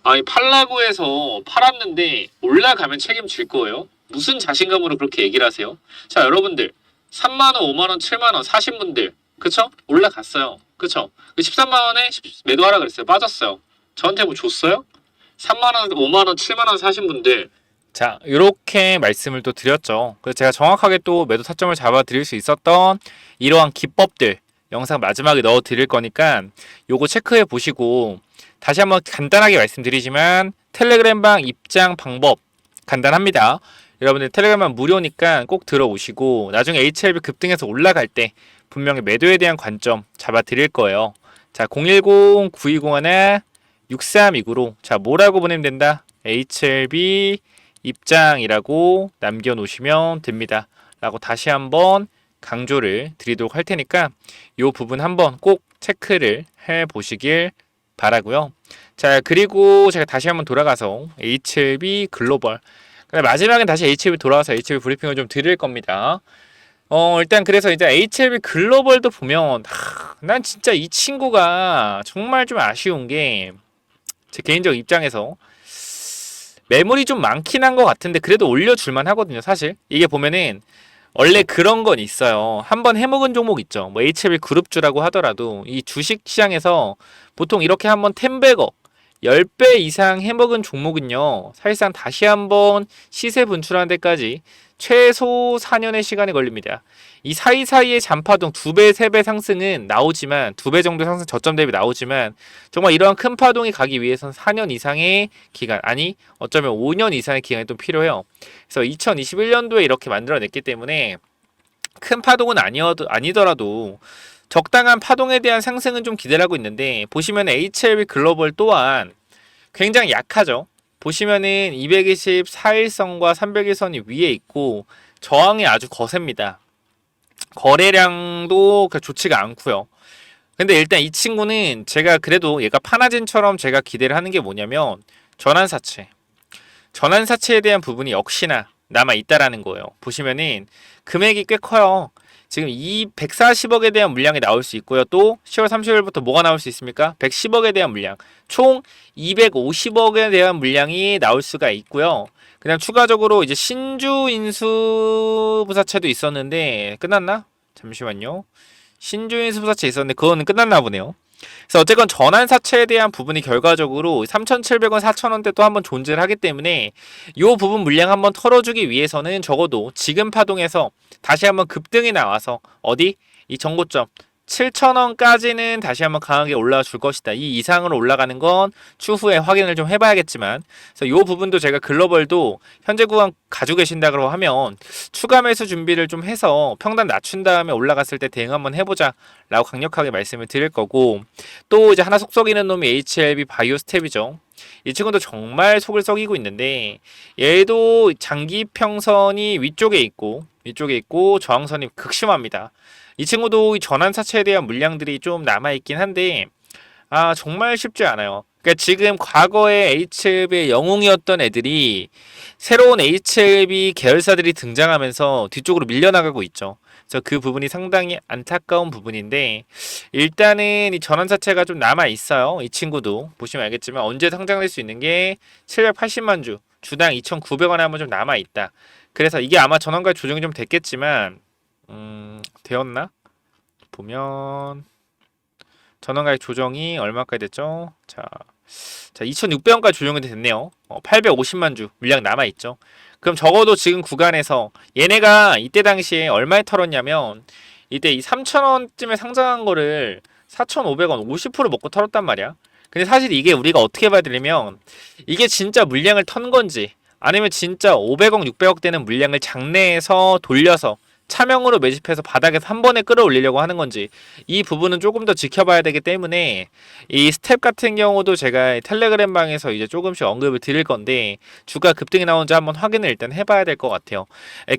아니 팔라고 해서 팔았는데 올라가면 책임질 거예요? 무슨 자신감으로 그렇게 얘기를 하세요? 자 여러분들 3만원, 5만원, 7만원 사신 분들 그쵸? 올라갔어요. 그쵸? 13만원에 매도하라 그랬어요. 빠졌어요. 저한테 뭐 줬어요? 3만원, 5만원, 7만원 사신 분들 자 이렇게 말씀을 또 드렸죠. 그래서 제가 정확하게 또 매도 타점을 잡아 드릴 수 있었던 이러한 기법들 영상 마지막에 넣어 드릴 거니까 요거 체크해 보시고 다시 한번 간단하게 말씀드리지만 텔레그램방 입장 방법 간단합니다. 여러분들 텔레그램방 무료니까 꼭 들어오시고 나중에 HLB 급등해서 올라갈 때 분명히 매도에 대한 관점 잡아 드릴 거예요. 자 010-9201-6329로 자 뭐라고 보내면 된다? HLB 입장이라고 남겨놓으시면 됩니다. 라고 다시 한번 강조를 드리도록 할 테니까 이 부분 한번 꼭 체크를 해 보시길 바라고요. 자 그리고 제가 다시 한번 돌아가서 HLB 글로벌 마지막엔 다시 HLB 돌아와서 HLB 브리핑을 좀 드릴 겁니다. 일단 그래서 이제 HLB 글로벌도 보면 난 진짜 이 친구가 정말 좀 아쉬운 게 제 개인적 입장에서 매물이 좀 많긴 한 것 같은데 그래도 올려줄만 하거든요. 사실 이게 보면은 원래 그런 건 있어요. 한번 해먹은 종목 있죠. 뭐 HLB 그룹주라고 하더라도 이 주식 시장에서 보통 이렇게 한번 10배거 10배 이상 해먹은 종목은요. 사실상 다시 한번 시세 분출하는 데까지 최소 4년의 시간이 걸립니다. 이 사이사이의 잔파동 2배, 3배 상승은 나오지만 2배 정도 상승 저점 대비 나오지만 정말 이러한 큰 파동이 가기 위해서는 4년 이상의 기간 아니 어쩌면 5년 이상의 기간이 또 필요해요. 그래서 2021년도에 이렇게 만들어냈기 때문에 큰 파동은 아니더라도 적당한 파동에 대한 상승은 좀 기대를 하고 있는데 보시면 HLB 글로벌 또한 굉장히 약하죠. 보시면은 224일선과 300일선이 위에 있고 저항이 아주 거셉니다. 거래량도 좋지가 않고요. 근데 일단 이 친구는 제가 그래도 얘가 파나진처럼 제가 기대를 하는 게 뭐냐면 전환사채. 전환사채에 대한 부분이 역시나 남아 있다라는 거예요. 보시면은 금액이 꽤 커요. 지금 이 140억에 대한 물량이 나올 수 있고요. 또 10월 30일부터 뭐가 나올 수 있습니까? 110억에 대한 물량. 총 250억에 대한 물량이 나올 수가 있고요. 그냥 추가적으로 이제 신주 인수부사채도 있었는데 끝났나? 잠시만요. 신주 인수부사채 있었는데 그거는 끝났나 보네요. 그래서 어쨌건 전환사채에 대한 부분이 결과적으로 3,700원, 4,000원대 또 한번 존재를 하기 때문에 이 부분 물량 한번 털어주기 위해서는 적어도 지금 파동에서 다시 한번 급등이 나와서 어디? 이 전고점 7,000원까지는 다시 한번 강하게 올라와 줄 것이다. 이 이상으로 올라가는 건 추후에 확인을 좀 해봐야겠지만, 그래서 이 부분도 제가 글로벌도 현재 구간 가지고 계신다고 하면 추가 매수 준비를 좀 해서 평단 낮춘 다음에 올라갔을 때 대응 한번 해보자 라고 강력하게 말씀을 드릴 거고, 또 이제 하나 속 썩이는 놈이 HLB 바이오 스텝이죠. 이 친구도 정말 속을 썩이고 있는데 얘도 장기 평선이 위쪽에 있고 저항선이 극심합니다. 이 친구도 이 전환사채에 대한 물량들이 좀 남아있긴 한데 정말 쉽지 않아요. 그러니까 지금 과거에 HLB의 영웅이었던 애들이 새로운 HLB 계열사들이 등장하면서 뒤쪽으로 밀려나가고 있죠. 그래서 그 부분이 상당히 안타까운 부분인데 일단은 이 전환사채가 좀 남아있어요. 이 친구도 보시면 알겠지만 언제 상장될 수 있는 게 780만 주 주당 2,900원에 한번 좀 남아있다. 그래서 이게 아마 전환가액 조정이 좀 됐겠지만 되었나? 보면 전환가액 조정이 얼마까지 됐죠? 자 2,600원까지 조정이 됐네요. 850만 주 물량 남아있죠. 그럼 적어도 지금 구간에서 얘네가 이때 당시에 얼마에 털었냐면 이때 이 3,000원쯤에 상장한 거를 4,500원 50% 먹고 털었단 말이야. 근데 사실 이게 우리가 어떻게 봐야 되냐면 이게 진짜 물량을 턴 건지 아니면 진짜 500억 600억 되는 물량을 장내에서 돌려서 차명으로 매집해서 바닥에서 한 번에 끌어올리려고 하는 건지 이 부분은 조금 더 지켜봐야 되기 때문에 이 스텝 같은 경우도 제가 텔레그램 방에서 이제 조금씩 언급을 드릴 건데 주가 급등이 나오는지 한번 확인을 일단 해봐야 될 것 같아요.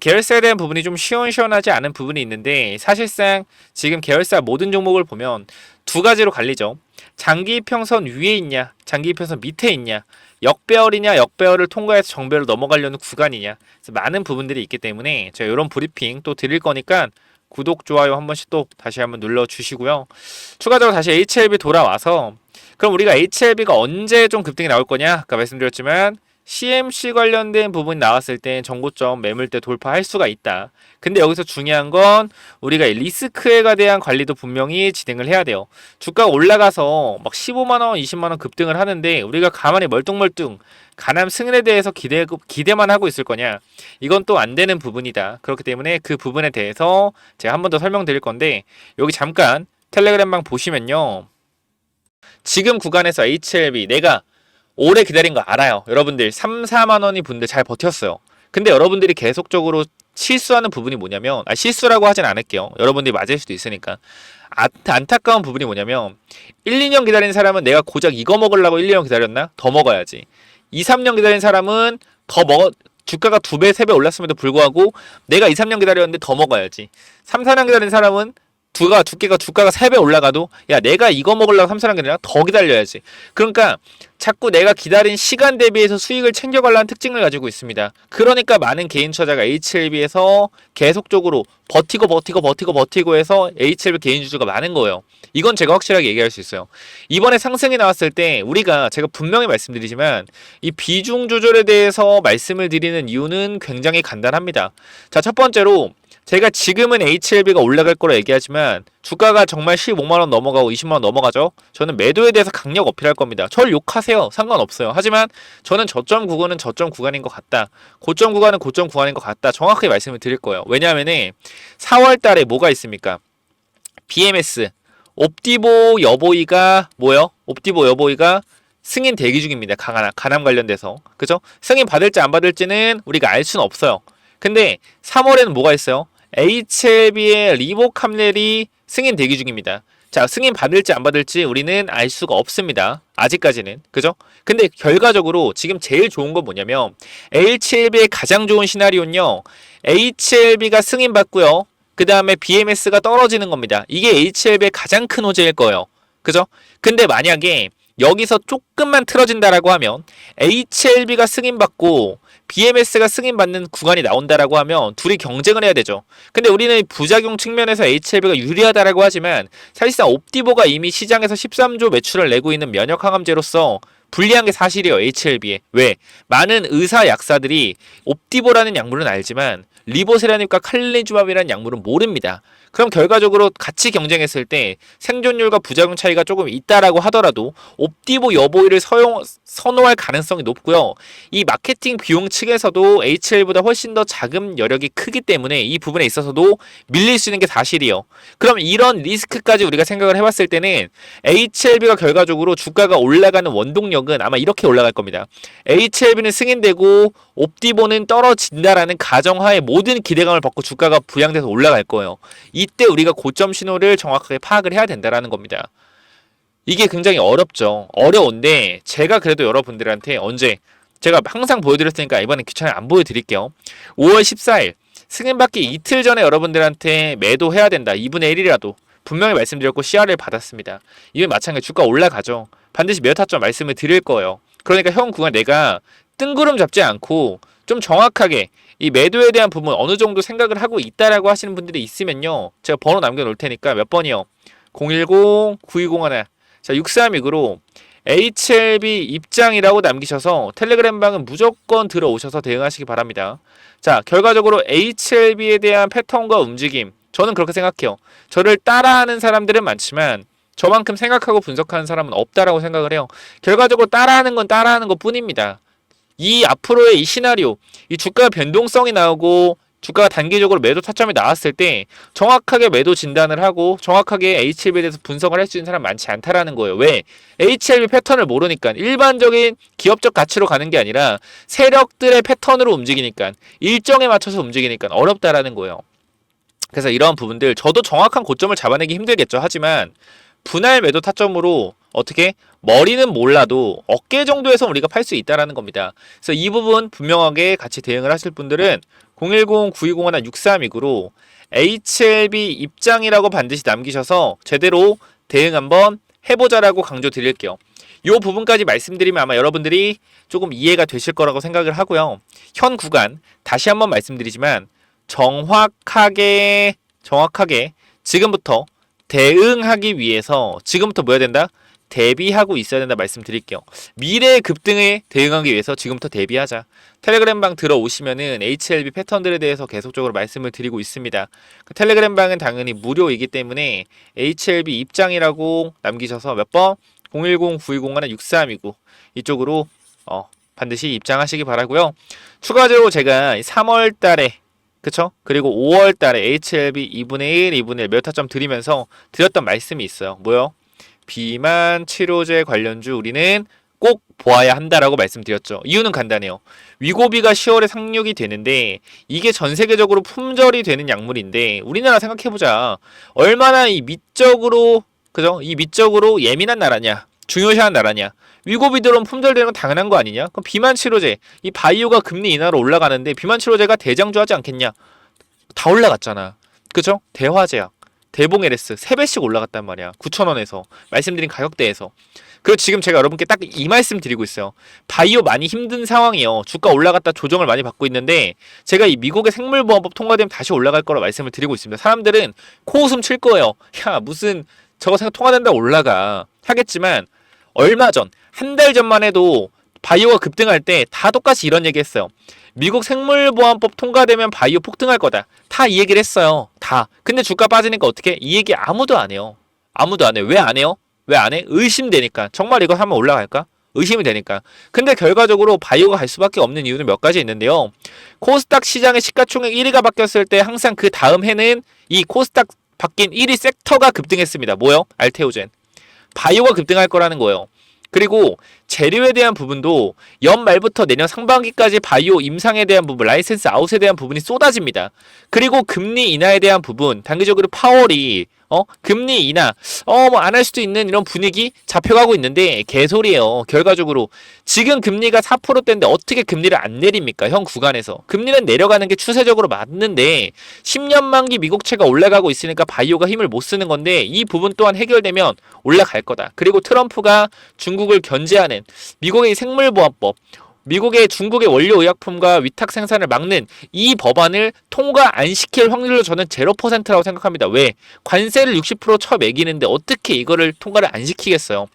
계열사에 대한 부분이 좀 시원시원하지 않은 부분이 있는데 사실상 지금 계열사 모든 종목을 보면 두 가지로 갈리죠. 장기 평선 위에 있냐 장기 평선 밑에 있냐 역배열이냐 역배열을 통과해서 정배열로 넘어가려는 구간이냐 그래서 많은 부분들이 있기 때문에 제가 이런 브리핑 또 드릴 거니까 구독 좋아요 한 번씩 또 다시 한번 눌러 주시고요. 추가적으로 다시 HLB 돌아와서 그럼 우리가 HLB가 언제 좀 급등이 나올 거냐 아까 말씀드렸지만 CMC 관련된 부분이 나왔을 때 정고점 매물대 돌파할 수가 있다. 근데 여기서 중요한 건 우리가 리스크에 대한 관리도 분명히 진행을 해야 돼요. 주가가 올라가서 막 15만원, 20만원 급등을 하는데 우리가 가만히 멀뚱멀뚱 가남 승인에 대해서 기대만 하고 있을 거냐? 이건 또 안 되는 부분이다. 그렇기 때문에 그 부분에 대해서 제가 한 번 더 설명드릴 건데 여기 잠깐 텔레그램방 보시면요. 지금 구간에서 HLB 내가 오래 기다린 거 알아요. 여러분들 3, 4만 원이 분들 잘 버텼어요. 근데 여러분들이 계속적으로 실수하는 부분이 뭐냐면 실수라고 하진 않을게요. 여러분들이 맞을 수도 있으니까 안타까운 부분이 뭐냐면 1, 2년 기다린 사람은 내가 고작 이거 먹으려고 1, 2년 기다렸나? 더 먹어야지. 2, 3년 기다린 사람은 주가가 2배, 3배 올랐음에도 불구하고 내가 2, 3년 기다렸는데 더 먹어야지. 3, 4년 기다린 사람은 주가가 3배 올라가도 야 내가 이거 먹으려고 3, 4년 기다려 더 기다려야지. 그러니까 자꾸 내가 기다린 시간 대비해서 수익을 챙겨가려는 특징을 가지고 있습니다. 그러니까 많은 개인 투자자가 HLB에서 계속적으로 버티고 해서 HLB 개인 주주가 많은 거예요. 이건 제가 확실하게 얘기할 수 있어요. 이번에 상승이 나왔을 때 제가 분명히 말씀드리지만 이 비중 조절에 대해서 말씀을 드리는 이유는 굉장히 간단합니다. 자, 첫 번째로 제가 지금은 HLB가 올라갈 거라 얘기하지만 주가가 정말 15만원 넘어가고 20만원 넘어가죠. 저는 매도에 대해서 강력 어필할 겁니다. 저를 욕하세요. 상관없어요. 하지만 저는 저점 구간은 저점 구간인 것 같다. 고점 구간은 고점 구간인 것 같다. 정확하게 말씀을 드릴 거예요. 왜냐하면 4월 달에 뭐가 있습니까? BMS 옵디보 여보이가 뭐요? 옵디보 여보이가 승인 대기 중입니다. 가남 관련돼서. 그죠? 승인 받을지 안 받을지는 우리가 알 수는 없어요. 근데 3월에는 뭐가 있어요? HLB의 리보캄넬이 승인 대기 중입니다. 자, 승인 받을지 안 받을지 우리는 알 수가 없습니다. 아직까지는. 그죠? 근데 결과적으로 지금 제일 좋은 건 뭐냐면 HLB의 가장 좋은 시나리오는요. HLB가 승인 받고요. 그 다음에 BMS가 떨어지는 겁니다. 이게 HLB의 가장 큰 호재일 거예요. 그죠? 근데 만약에 여기서 조금만 틀어진다라고 하면 HLB가 승인받고 BMS가 승인받는 구간이 나온다라고 하면 둘이 경쟁을 해야 되죠. 근데 우리는 부작용 측면에서 HLB가 유리하다라고 하지만 사실상 옵디보가 이미 시장에서 13조 매출을 내고 있는 면역 항암제로서 불리한 게 사실이에요. HLB에. 왜? 많은 의사 약사들이 옵디보라는 약물은 알지만 리보세라닙과 칼리주밥이라는 약물은 모릅니다. 그럼 결과적으로 같이 경쟁했을 때 생존율과 부작용 차이가 조금 있다라고 하더라도 옵디보 여보이를 선호할 가능성이 높고요. 이 마케팅 비용 측에서도 HL보다 훨씬 더 자금 여력이 크기 때문에 이 부분에 있어서도 밀릴 수 있는 게 사실이에요. 그럼 이런 리스크까지 우리가 생각을 해봤을 때는 HLB가 결과적으로 주가가 올라가는 원동력은 아마 이렇게 올라갈 겁니다. HLB는 승인되고 옵디보는 떨어진다라는 가정하에 모든 기대감을 받고 주가가 부양돼서 올라갈 거예요. 이때 우리가 고점 신호를 정확하게 파악을 해야 된다라는 겁니다. 이게 굉장히 어렵죠. 어려운데 제가 그래도 여러분들한테 언제 제가 항상 보여드렸으니까 이번엔 귀찮아요. 안 보여드릴게요. 5월 14일 승인받기 이틀 전에 여러분들한테 매도해야 된다. 2분의 1이라도 분명히 말씀드렸고 CR을 받았습니다. 이건 마찬가지 주가 올라가죠. 반드시 몇 타점 말씀을 드릴 거예요. 그러니까 형 구간 내가 뜬구름 잡지 않고 좀 정확하게 이 매도에 대한 부분 어느 정도 생각을 하고 있다라고 하시는 분들이 있으면요. 제가 번호 남겨놓을 테니까 몇 번이요? 010-9201 자 6329로 HLB 입장이라고 남기셔서 텔레그램 방은 무조건 들어오셔서 대응하시기 바랍니다. 자 결과적으로 HLB에 대한 패턴과 움직임 저는 그렇게 생각해요. 저를 따라하는 사람들은 많지만 저만큼 생각하고 분석하는 사람은 없다라고 생각을 해요. 결과적으로 따라하는 건 따라하는 것 뿐입니다. 이 앞으로의 이 시나리오, 이 주가 변동성이 나오고 주가가 단기적으로 매도 타점이 나왔을 때 정확하게 매도 진단을 하고 정확하게 HLB에 대해서 분석을 할 수 있는 사람 많지 않다라는 거예요. 왜? HLB 패턴을 모르니까 일반적인 기업적 가치로 가는 게 아니라 세력들의 패턴으로 움직이니까 일정에 맞춰서 움직이니까 어렵다라는 거예요. 그래서 이러한 부분들 저도 정확한 고점을 잡아내기 힘들겠죠. 하지만 분할 매도 타점으로 어떻게 머리는 몰라도 어깨 정도에서 우리가 팔 수 있다라는 겁니다. 그래서 이 부분 분명하게 같이 대응을 하실 분들은 010-9201-6329로 HLB 입장이라고 반드시 남기셔서 제대로 대응 한번 해보자라고 강조 드릴게요. 이 부분까지 말씀드리면 아마 여러분들이 조금 이해가 되실 거라고 생각을 하고요. 현 구간 다시 한번 말씀드리지만 정확하게 지금부터 대응하기 위해서 지금부터 뭐 해야 된다? 대비하고 있어야 된다 말씀드릴게요. 미래의 급등에 대응하기 위해서 지금부터 대비하자. 텔레그램 방 들어오시면은 HLB 패턴들에 대해서 계속적으로 말씀을 드리고 있습니다. 그 텔레그램 방은 당연히 무료이기 때문에 HLB 입장이라고 남기셔서 몇 번? 010-9201-6329 이쪽으로 반드시 입장하시기 바라고요. 추가적으로 제가 3월 달에 그쵸? 그리고 5월 달에 HLB 2분의 1, 2분의 1 몇 타점 드리면서 드렸던 말씀이 있어요. 뭐요? 비만 치료제 관련주 우리는 꼭 보아야 한다라고 말씀드렸죠. 이유는 간단해요. 위고비가 10월에 상륙이 되는데 이게 전 세계적으로 품절이 되는 약물인데 우리나라 생각해보자. 얼마나 이 미적으로 그죠? 이 미적으로 예민한 나라냐? 중요시하는 나라냐? 위고비 들어오면 품절되는 건 당연한 거 아니냐? 그럼 비만 치료제, 이 바이오가 금리 인하로 올라가는데 비만 치료제가 대장주하지 않겠냐? 다 올라갔잖아. 그죠? 대화제약, 대봉LS 3배씩 올라갔단 말이야. 9,000원에서 말씀드린 가격대에서. 그리고 지금 제가 여러분께 딱 이 말씀 드리고 있어요. 바이오 많이 힘든 상황이에요. 주가 올라갔다 조정을 많이 받고 있는데 제가 이 미국의 생물보험법 통과되면 다시 올라갈 거라 말씀을 드리고 있습니다. 사람들은 코웃음 칠 거예요. 야 무슨 저거 통과된다 올라가 하겠지만 얼마 전, 한 달 전만 해도 바이오가 급등할 때 다 똑같이 이런 얘기 했어요. 미국 생물보안법 통과되면 바이오 폭등할 거다. 다 이 얘기를 했어요. 다. 근데 주가 빠지니까 어떻게? 이 얘기 아무도 안 해요. 아무도 안 해요. 왜 안 해요? 왜 안 해? 의심되니까. 정말 이거 하면 올라갈까? 의심이 되니까. 근데 결과적으로 바이오가 갈 수밖에 없는 이유는 몇 가지 있는데요. 코스닥 시장의 시가총액 1위가 바뀌었을 때 항상 그 다음 해는 이 코스닥 바뀐 1위 섹터가 급등했습니다. 뭐요? 알테오젠. 바이오가 급등할 거라는 거예요. 그리고 재료에 대한 부분도 연말부터 내년 상반기까지 바이오 임상에 대한 부분, 라이센스 아웃에 대한 부분이 쏟아집니다. 그리고 금리 인하에 대한 부분, 단기적으로 파월이 금리 인하, 뭐 안 할 수도 있는 이런 분위기 잡혀가고 있는데 개소리예요. 결과적으로 지금 금리가 4%대인데 어떻게 금리를 안 내립니까? 현 구간에서. 금리는 내려가는 게 추세적으로 맞는데 10년 만기 미국채가 올라가고 있으니까 바이오가 힘을 못 쓰는 건데 이 부분 또한 해결되면 올라갈 거다. 그리고 트럼프가 중국을 견제하는 미국의 생물보안법, 미국의 중국의 원료의약품과 위탁 생산을 막는 이 법안을 통과 안 시킬 확률로 저는 0%라고 생각합니다. 왜? 관세를 60% 쳐매기는데 어떻게 이거를 통과를 안 시키겠어요?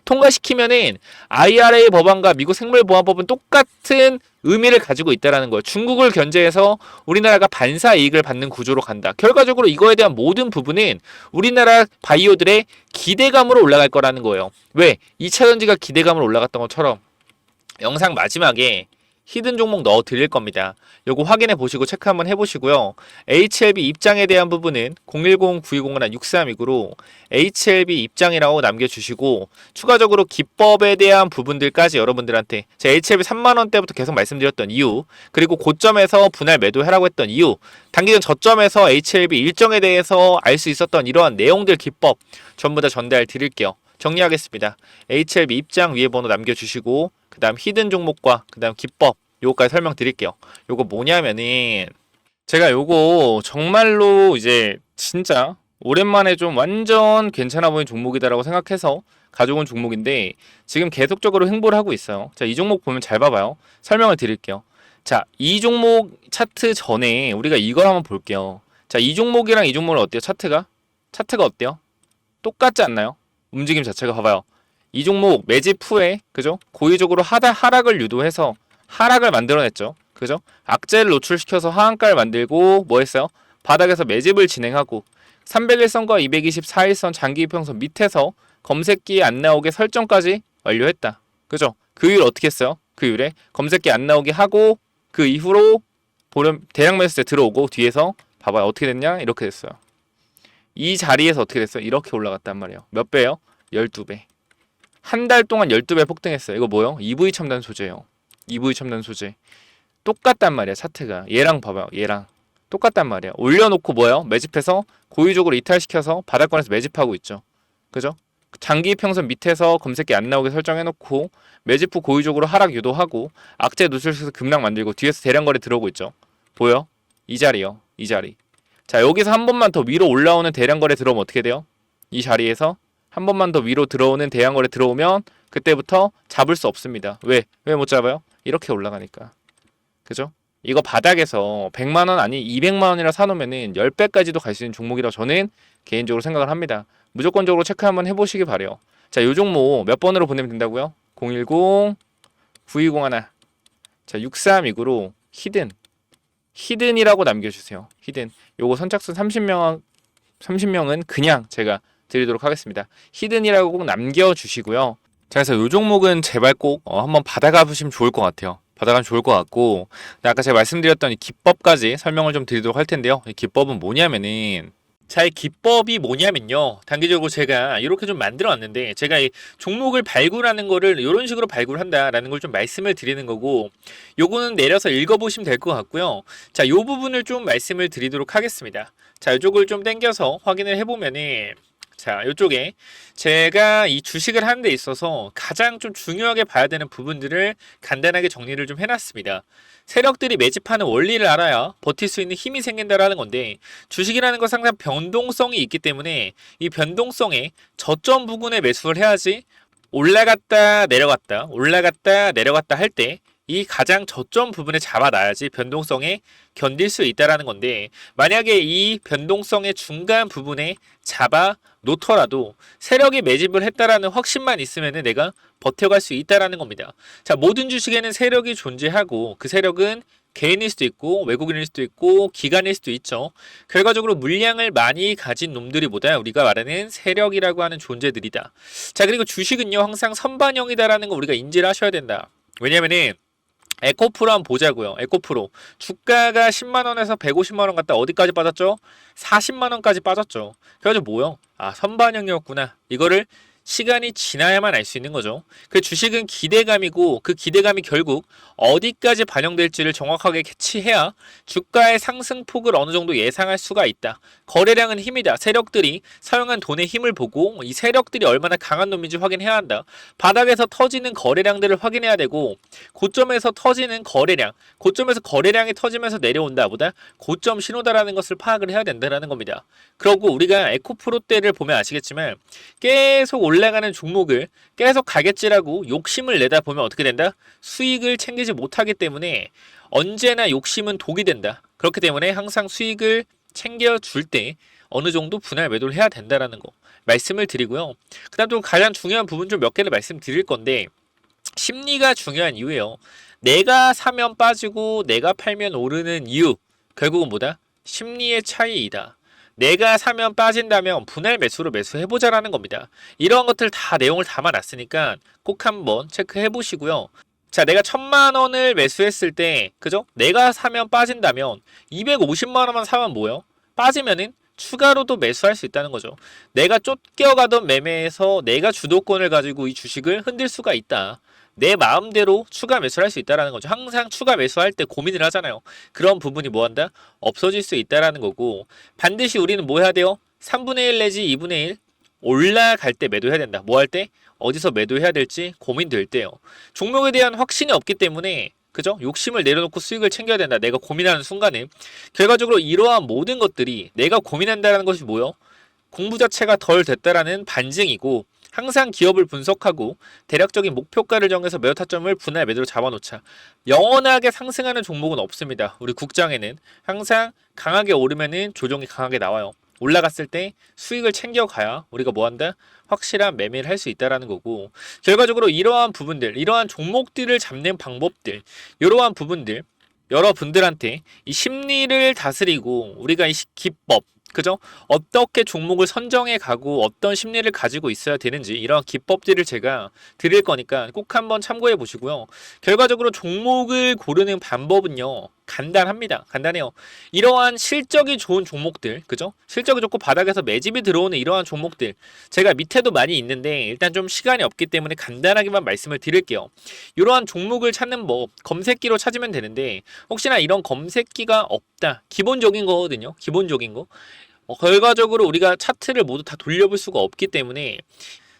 통과시키면은 IRA 법안과 미국 생물보안법은 똑같은 의미를 가지고 있다라는 거예요. 중국을 견제해서 우리나라가 반사 이익을 받는 구조로 간다. 결과적으로 이거에 대한 모든 부분은 우리나라 바이오들의 기대감으로 올라갈 거라는 거예요. 왜? 2차전지가 기대감으로 올라갔던 것처럼 영상 마지막에 히든 종목 넣어 드릴 겁니다. 요거 확인해 보시고 체크 한번 해보시고요. HLB 입장에 대한 부분은 010-920-6329로 HLB 입장이라고 남겨주시고 추가적으로 기법에 대한 부분들까지 여러분들한테 제 HLB 3만원대부터 계속 말씀드렸던 이유, 그리고 고점에서 분할 매도해라고 했던 이유, 단기전 저점에서 HLB 일정에 대해서 알 수 있었던 이러한 내용들 기법 전부 다 전달 드릴게요. 정리하겠습니다. HLB 입장 위에 번호 남겨주시고 그 다음 히든 종목과 그 다음 기법 요거까지 설명드릴게요. 요거 뭐냐면은 제가 요거 정말로 이제 진짜 오랜만에 좀 완전 괜찮아 보이는 종목이다라고 생각해서 가져온 종목인데 지금 계속적으로 횡보를 하고 있어요. 자, 이 종목 보면 잘 봐봐요. 설명을 드릴게요. 자, 이 종목 차트 전에 우리가 이걸 한번 볼게요. 자, 이 종목이랑 이 종목은 어때요? 차트가 어때요? 똑같지 않나요? 움직임 자체가 봐봐요. 이 종목 매집 후에 그죠? 고의적으로 하락을 유도해서 하락을 만들어냈죠. 그죠? 악재를 노출시켜서 하한가를 만들고 뭐 했어요? 바닥에서 매집을 진행하고 301선과 224일선 장기 이평선 밑에서 검색기에 안 나오게 설정까지 완료했다. 그죠? 그 이후에 어떻게 했어요? 그 이후에 검색기 안 나오게 하고 그 이후로 보름 대량 매수세 들어오고 뒤에서 봐봐요. 어떻게 됐냐? 이렇게 됐어요. 이 자리에서 어떻게 됐어요? 이렇게 올라갔단 말이에요. 몇 배요? 12배. 한 달 동안 12배 폭등했어요. 이거 뭐요? EV 첨단 소재예요. EV 첨단 소재. 똑같단 말이야, 차트가. 얘랑 봐봐요. 얘랑. 똑같단 말이야. 올려놓고 뭐예요? 매집해서 고의적으로 이탈시켜서 바닥권에서 매집하고 있죠. 그죠? 장기 평선 밑에서 검색기 안 나오게 설정해놓고 매집 후 고의적으로 하락 유도하고 악재 노출시켜서 급락 만들고 뒤에서 대량 거래 들어오고 있죠. 보여? 이 자리요. 이 자리. 자, 여기서 한 번만 더 위로 올라오는 대량 거래 들어오면 어떻게 돼요? 이 자리에서 한 번만 더 위로 들어오는 대량 거래 들어오면 그때부터 잡을 수 없습니다. 왜? 왜 못 잡아요? 이렇게 올라가니까. 그죠? 이거 바닥에서 100만원 아니 200만원이라 사놓으면은 10배까지도 갈 수 있는 종목이라고 저는 개인적으로 생각을 합니다. 무조건적으로 체크 한번 해보시기 바래요. 자, 요 종목 몇 번으로 보내면 된다고요? 010-9201. 자, 6329로 히든이라고 남겨주세요. 히든. 요거 선착순 30명은 그냥 제가 드리도록 하겠습니다. 히든이라고 꼭 남겨주시고요. 자, 그래서 요 종목은 제발 꼭 한번 받아가 보시면 좋을 것 같아요. 받아가면 좋을 것 같고, 아까 제가 말씀드렸던 이 기법까지 설명을 좀 드리도록 할 텐데요. 이 기법은 뭐냐면은, 자, 이 기법이 뭐냐면요. 단기적으로 제가 이렇게 좀 만들어 왔는데, 제가 이 종목을 발굴하는 거를 이런 식으로 발굴한다라는 걸 좀 말씀을 드리는 거고, 요거는 내려서 읽어보시면 될 것 같고요. 자, 요 부분을 좀 말씀을 드리도록 하겠습니다. 자, 이쪽을 좀 당겨서 확인을 해보면은, 자, 이쪽에 제가 이 주식을 하는 데 있어서 가장 좀 중요하게 봐야 되는 부분들을 간단하게 정리를 좀 해놨습니다. 세력들이 매집하는 원리를 알아야 버틸 수 있는 힘이 생긴다라는 건데, 주식이라는 건 항상 변동성이 있기 때문에 이 변동성에 저점 부근에 매수를 해야지 올라갔다 내려갔다 할 때 이 가장 저점 부분에 잡아놔야지 변동성에 견딜 수 있다라는 건데, 만약에 이 변동성의 중간 부분에 잡아 놓더라도 세력이 매집을 했다라는 확신만 있으면은 내가 버텨갈 수 있다라는 겁니다. 자, 모든 주식에는 세력이 존재하고 그 세력은 개인일 수도 있고 외국인일 수도 있고 기관일 수도 있죠. 결과적으로 물량을 많이 가진 놈들이보다 우리가 말하는 세력이라고 하는 존재들이다. 자, 그리고 주식은요 항상 선반영이다라는 거 우리가 인지를 하셔야 된다. 왜냐면은 에코프로 한번 보자고요. 에코프로 주가가 10만원에서 150만원 갔다 어디까지 빠졌죠? 40만원까지 빠졌죠. 그래가지고 뭐요? 아, 선반영이었구나. 이거를 시간이 지나야만 알 수 있는 거죠. 그 주식은 기대감이고 그 기대감이 결국 어디까지 반영될지를 정확하게 캐치해야 주가의 상승폭을 어느 정도 예상할 수가 있다. 거래량은 힘이다. 세력들이 사용한 돈의 힘을 보고 이 세력들이 얼마나 강한 놈인지 확인해야 한다. 바닥에서 터지는 거래량들을 확인해야 되고 고점에서 터지는 거래량, 고점에서 거래량이 터지면서 내려온다 보다 고점 신호다라는 것을 파악을 해야 된다는 겁니다. 그러고 우리가 에코프로 때를 보면 아시겠지만 계속 올라가는 종목을 계속 가겠지라고 욕심을 내다 보면 어떻게 된다? 수익을 챙기지 못하기 때문에 언제나 욕심은 독이 된다. 그렇기 때문에 항상 수익을 챙겨줄 때 어느 정도 분할 매도를 해야 된다라는 거 말씀을 드리고요. 그 다음 또 가장 중요한 부분 좀 몇 개를 말씀드릴 건데 심리가 중요한 이유예요. 내가 사면 빠지고 내가 팔면 오르는 이유 결국은 뭐다? 심리의 차이이다. 내가 사면 빠진다면 분할 매수로 매수해보자라는 겁니다. 이러한 것들 다 내용을 담아놨으니까 꼭 한번 체크해 보시고요. 자, 내가 1,000만 원을 매수했을 때, 그죠? 내가 사면 빠진다면 250만 원만 사면 뭐예요? 빠지면은 추가로도 매수할 수 있다는 거죠. 내가 쫓겨가던 매매에서 내가 주도권을 가지고 이 주식을 흔들 수가 있다. 내 마음대로 추가 매수를 할 수 있다는 거죠. 항상 추가 매수할 때 고민을 하잖아요. 그런 부분이 뭐 한다? 없어질 수 있다는 거고 반드시 우리는 뭐 해야 돼요? 3분의 1 내지 2분의 1 올라갈 때 매도해야 된다. 뭐 할 때? 어디서 매도해야 될지 고민될 때요. 종목에 대한 확신이 없기 때문에 그죠? 욕심을 내려놓고 수익을 챙겨야 된다. 내가 고민하는 순간에 결과적으로 이러한 모든 것들이 내가 고민한다는 것이 뭐요? 공부 자체가 덜 됐다라는 반증이고 항상 기업을 분석하고 대략적인 목표가를 정해서 매도 타점을 분할 매도로 잡아놓자. 영원하게 상승하는 종목은 없습니다. 우리 국장에는 항상 강하게 오르면은 조정이 강하게 나와요. 올라갔을 때 수익을 챙겨가야 우리가 뭐한다? 확실한 매매를 할 수 있다라는 거고 결과적으로 이러한 부분들, 이러한 종목들을 잡는 방법들, 이러한 부분들 여러분들한테 이 심리를 다스리고 우리가 이 기법 그죠? 어떻게 종목을 선정해 가고 어떤 심리를 가지고 있어야 되는지 이런 기법들을 제가 드릴 거니까 꼭 한번 참고해 보시고요. 결과적으로 종목을 고르는 방법은요. 간단합니다. 간단해요. 이러한 실적이 좋은 종목들, 그죠? 실적이 좋고 바닥에서 매집이 들어오는 이러한 종목들 제가 밑에도 많이 있는데 일단 좀 시간이 없기 때문에 간단하게만 말씀을 드릴게요. 이러한 종목을 찾는 법 검색기로 찾으면 되는데 혹시나 이런 검색기가 없다. 기본적인 거거든요. 기본적인 거. 결과적으로 우리가 차트를 모두 다 돌려볼 수가 없기 때문에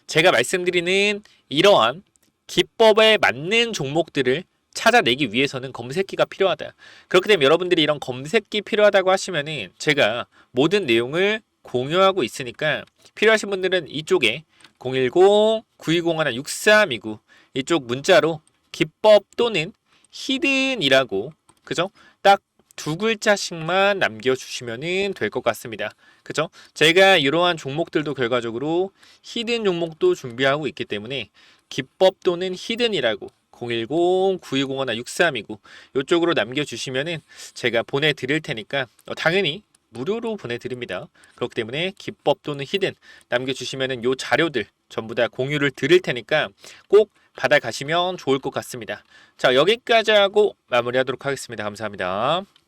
제가 말씀드리는 이러한 기법에 맞는 종목들을 찾아내기 위해서는 검색기가 필요하다. 그렇기 때문에 여러분들이 이런 검색기 필요하다고 하시면은 제가 모든 내용을 공유하고 있으니까 필요하신 분들은 이쪽에 010-9201-6329 이쪽 문자로 기법 또는 히든이라고 그죠? 딱 두 글자씩만 남겨주시면 될 것 같습니다. 그죠? 제가 이러한 종목들도 결과적으로 히든 종목도 준비하고 있기 때문에 기법 또는 히든이라고 010-9201-6329 이쪽으로 남겨주시면은 제가 보내드릴 테니까 당연히 무료로 보내드립니다. 그렇기 때문에 기법 또는 히든 남겨주시면은 요 자료들 전부 다 공유를 드릴 테니까 꼭 받아가시면 좋을 것 같습니다. 자, 여기까지 하고 마무리하도록 하겠습니다. 감사합니다.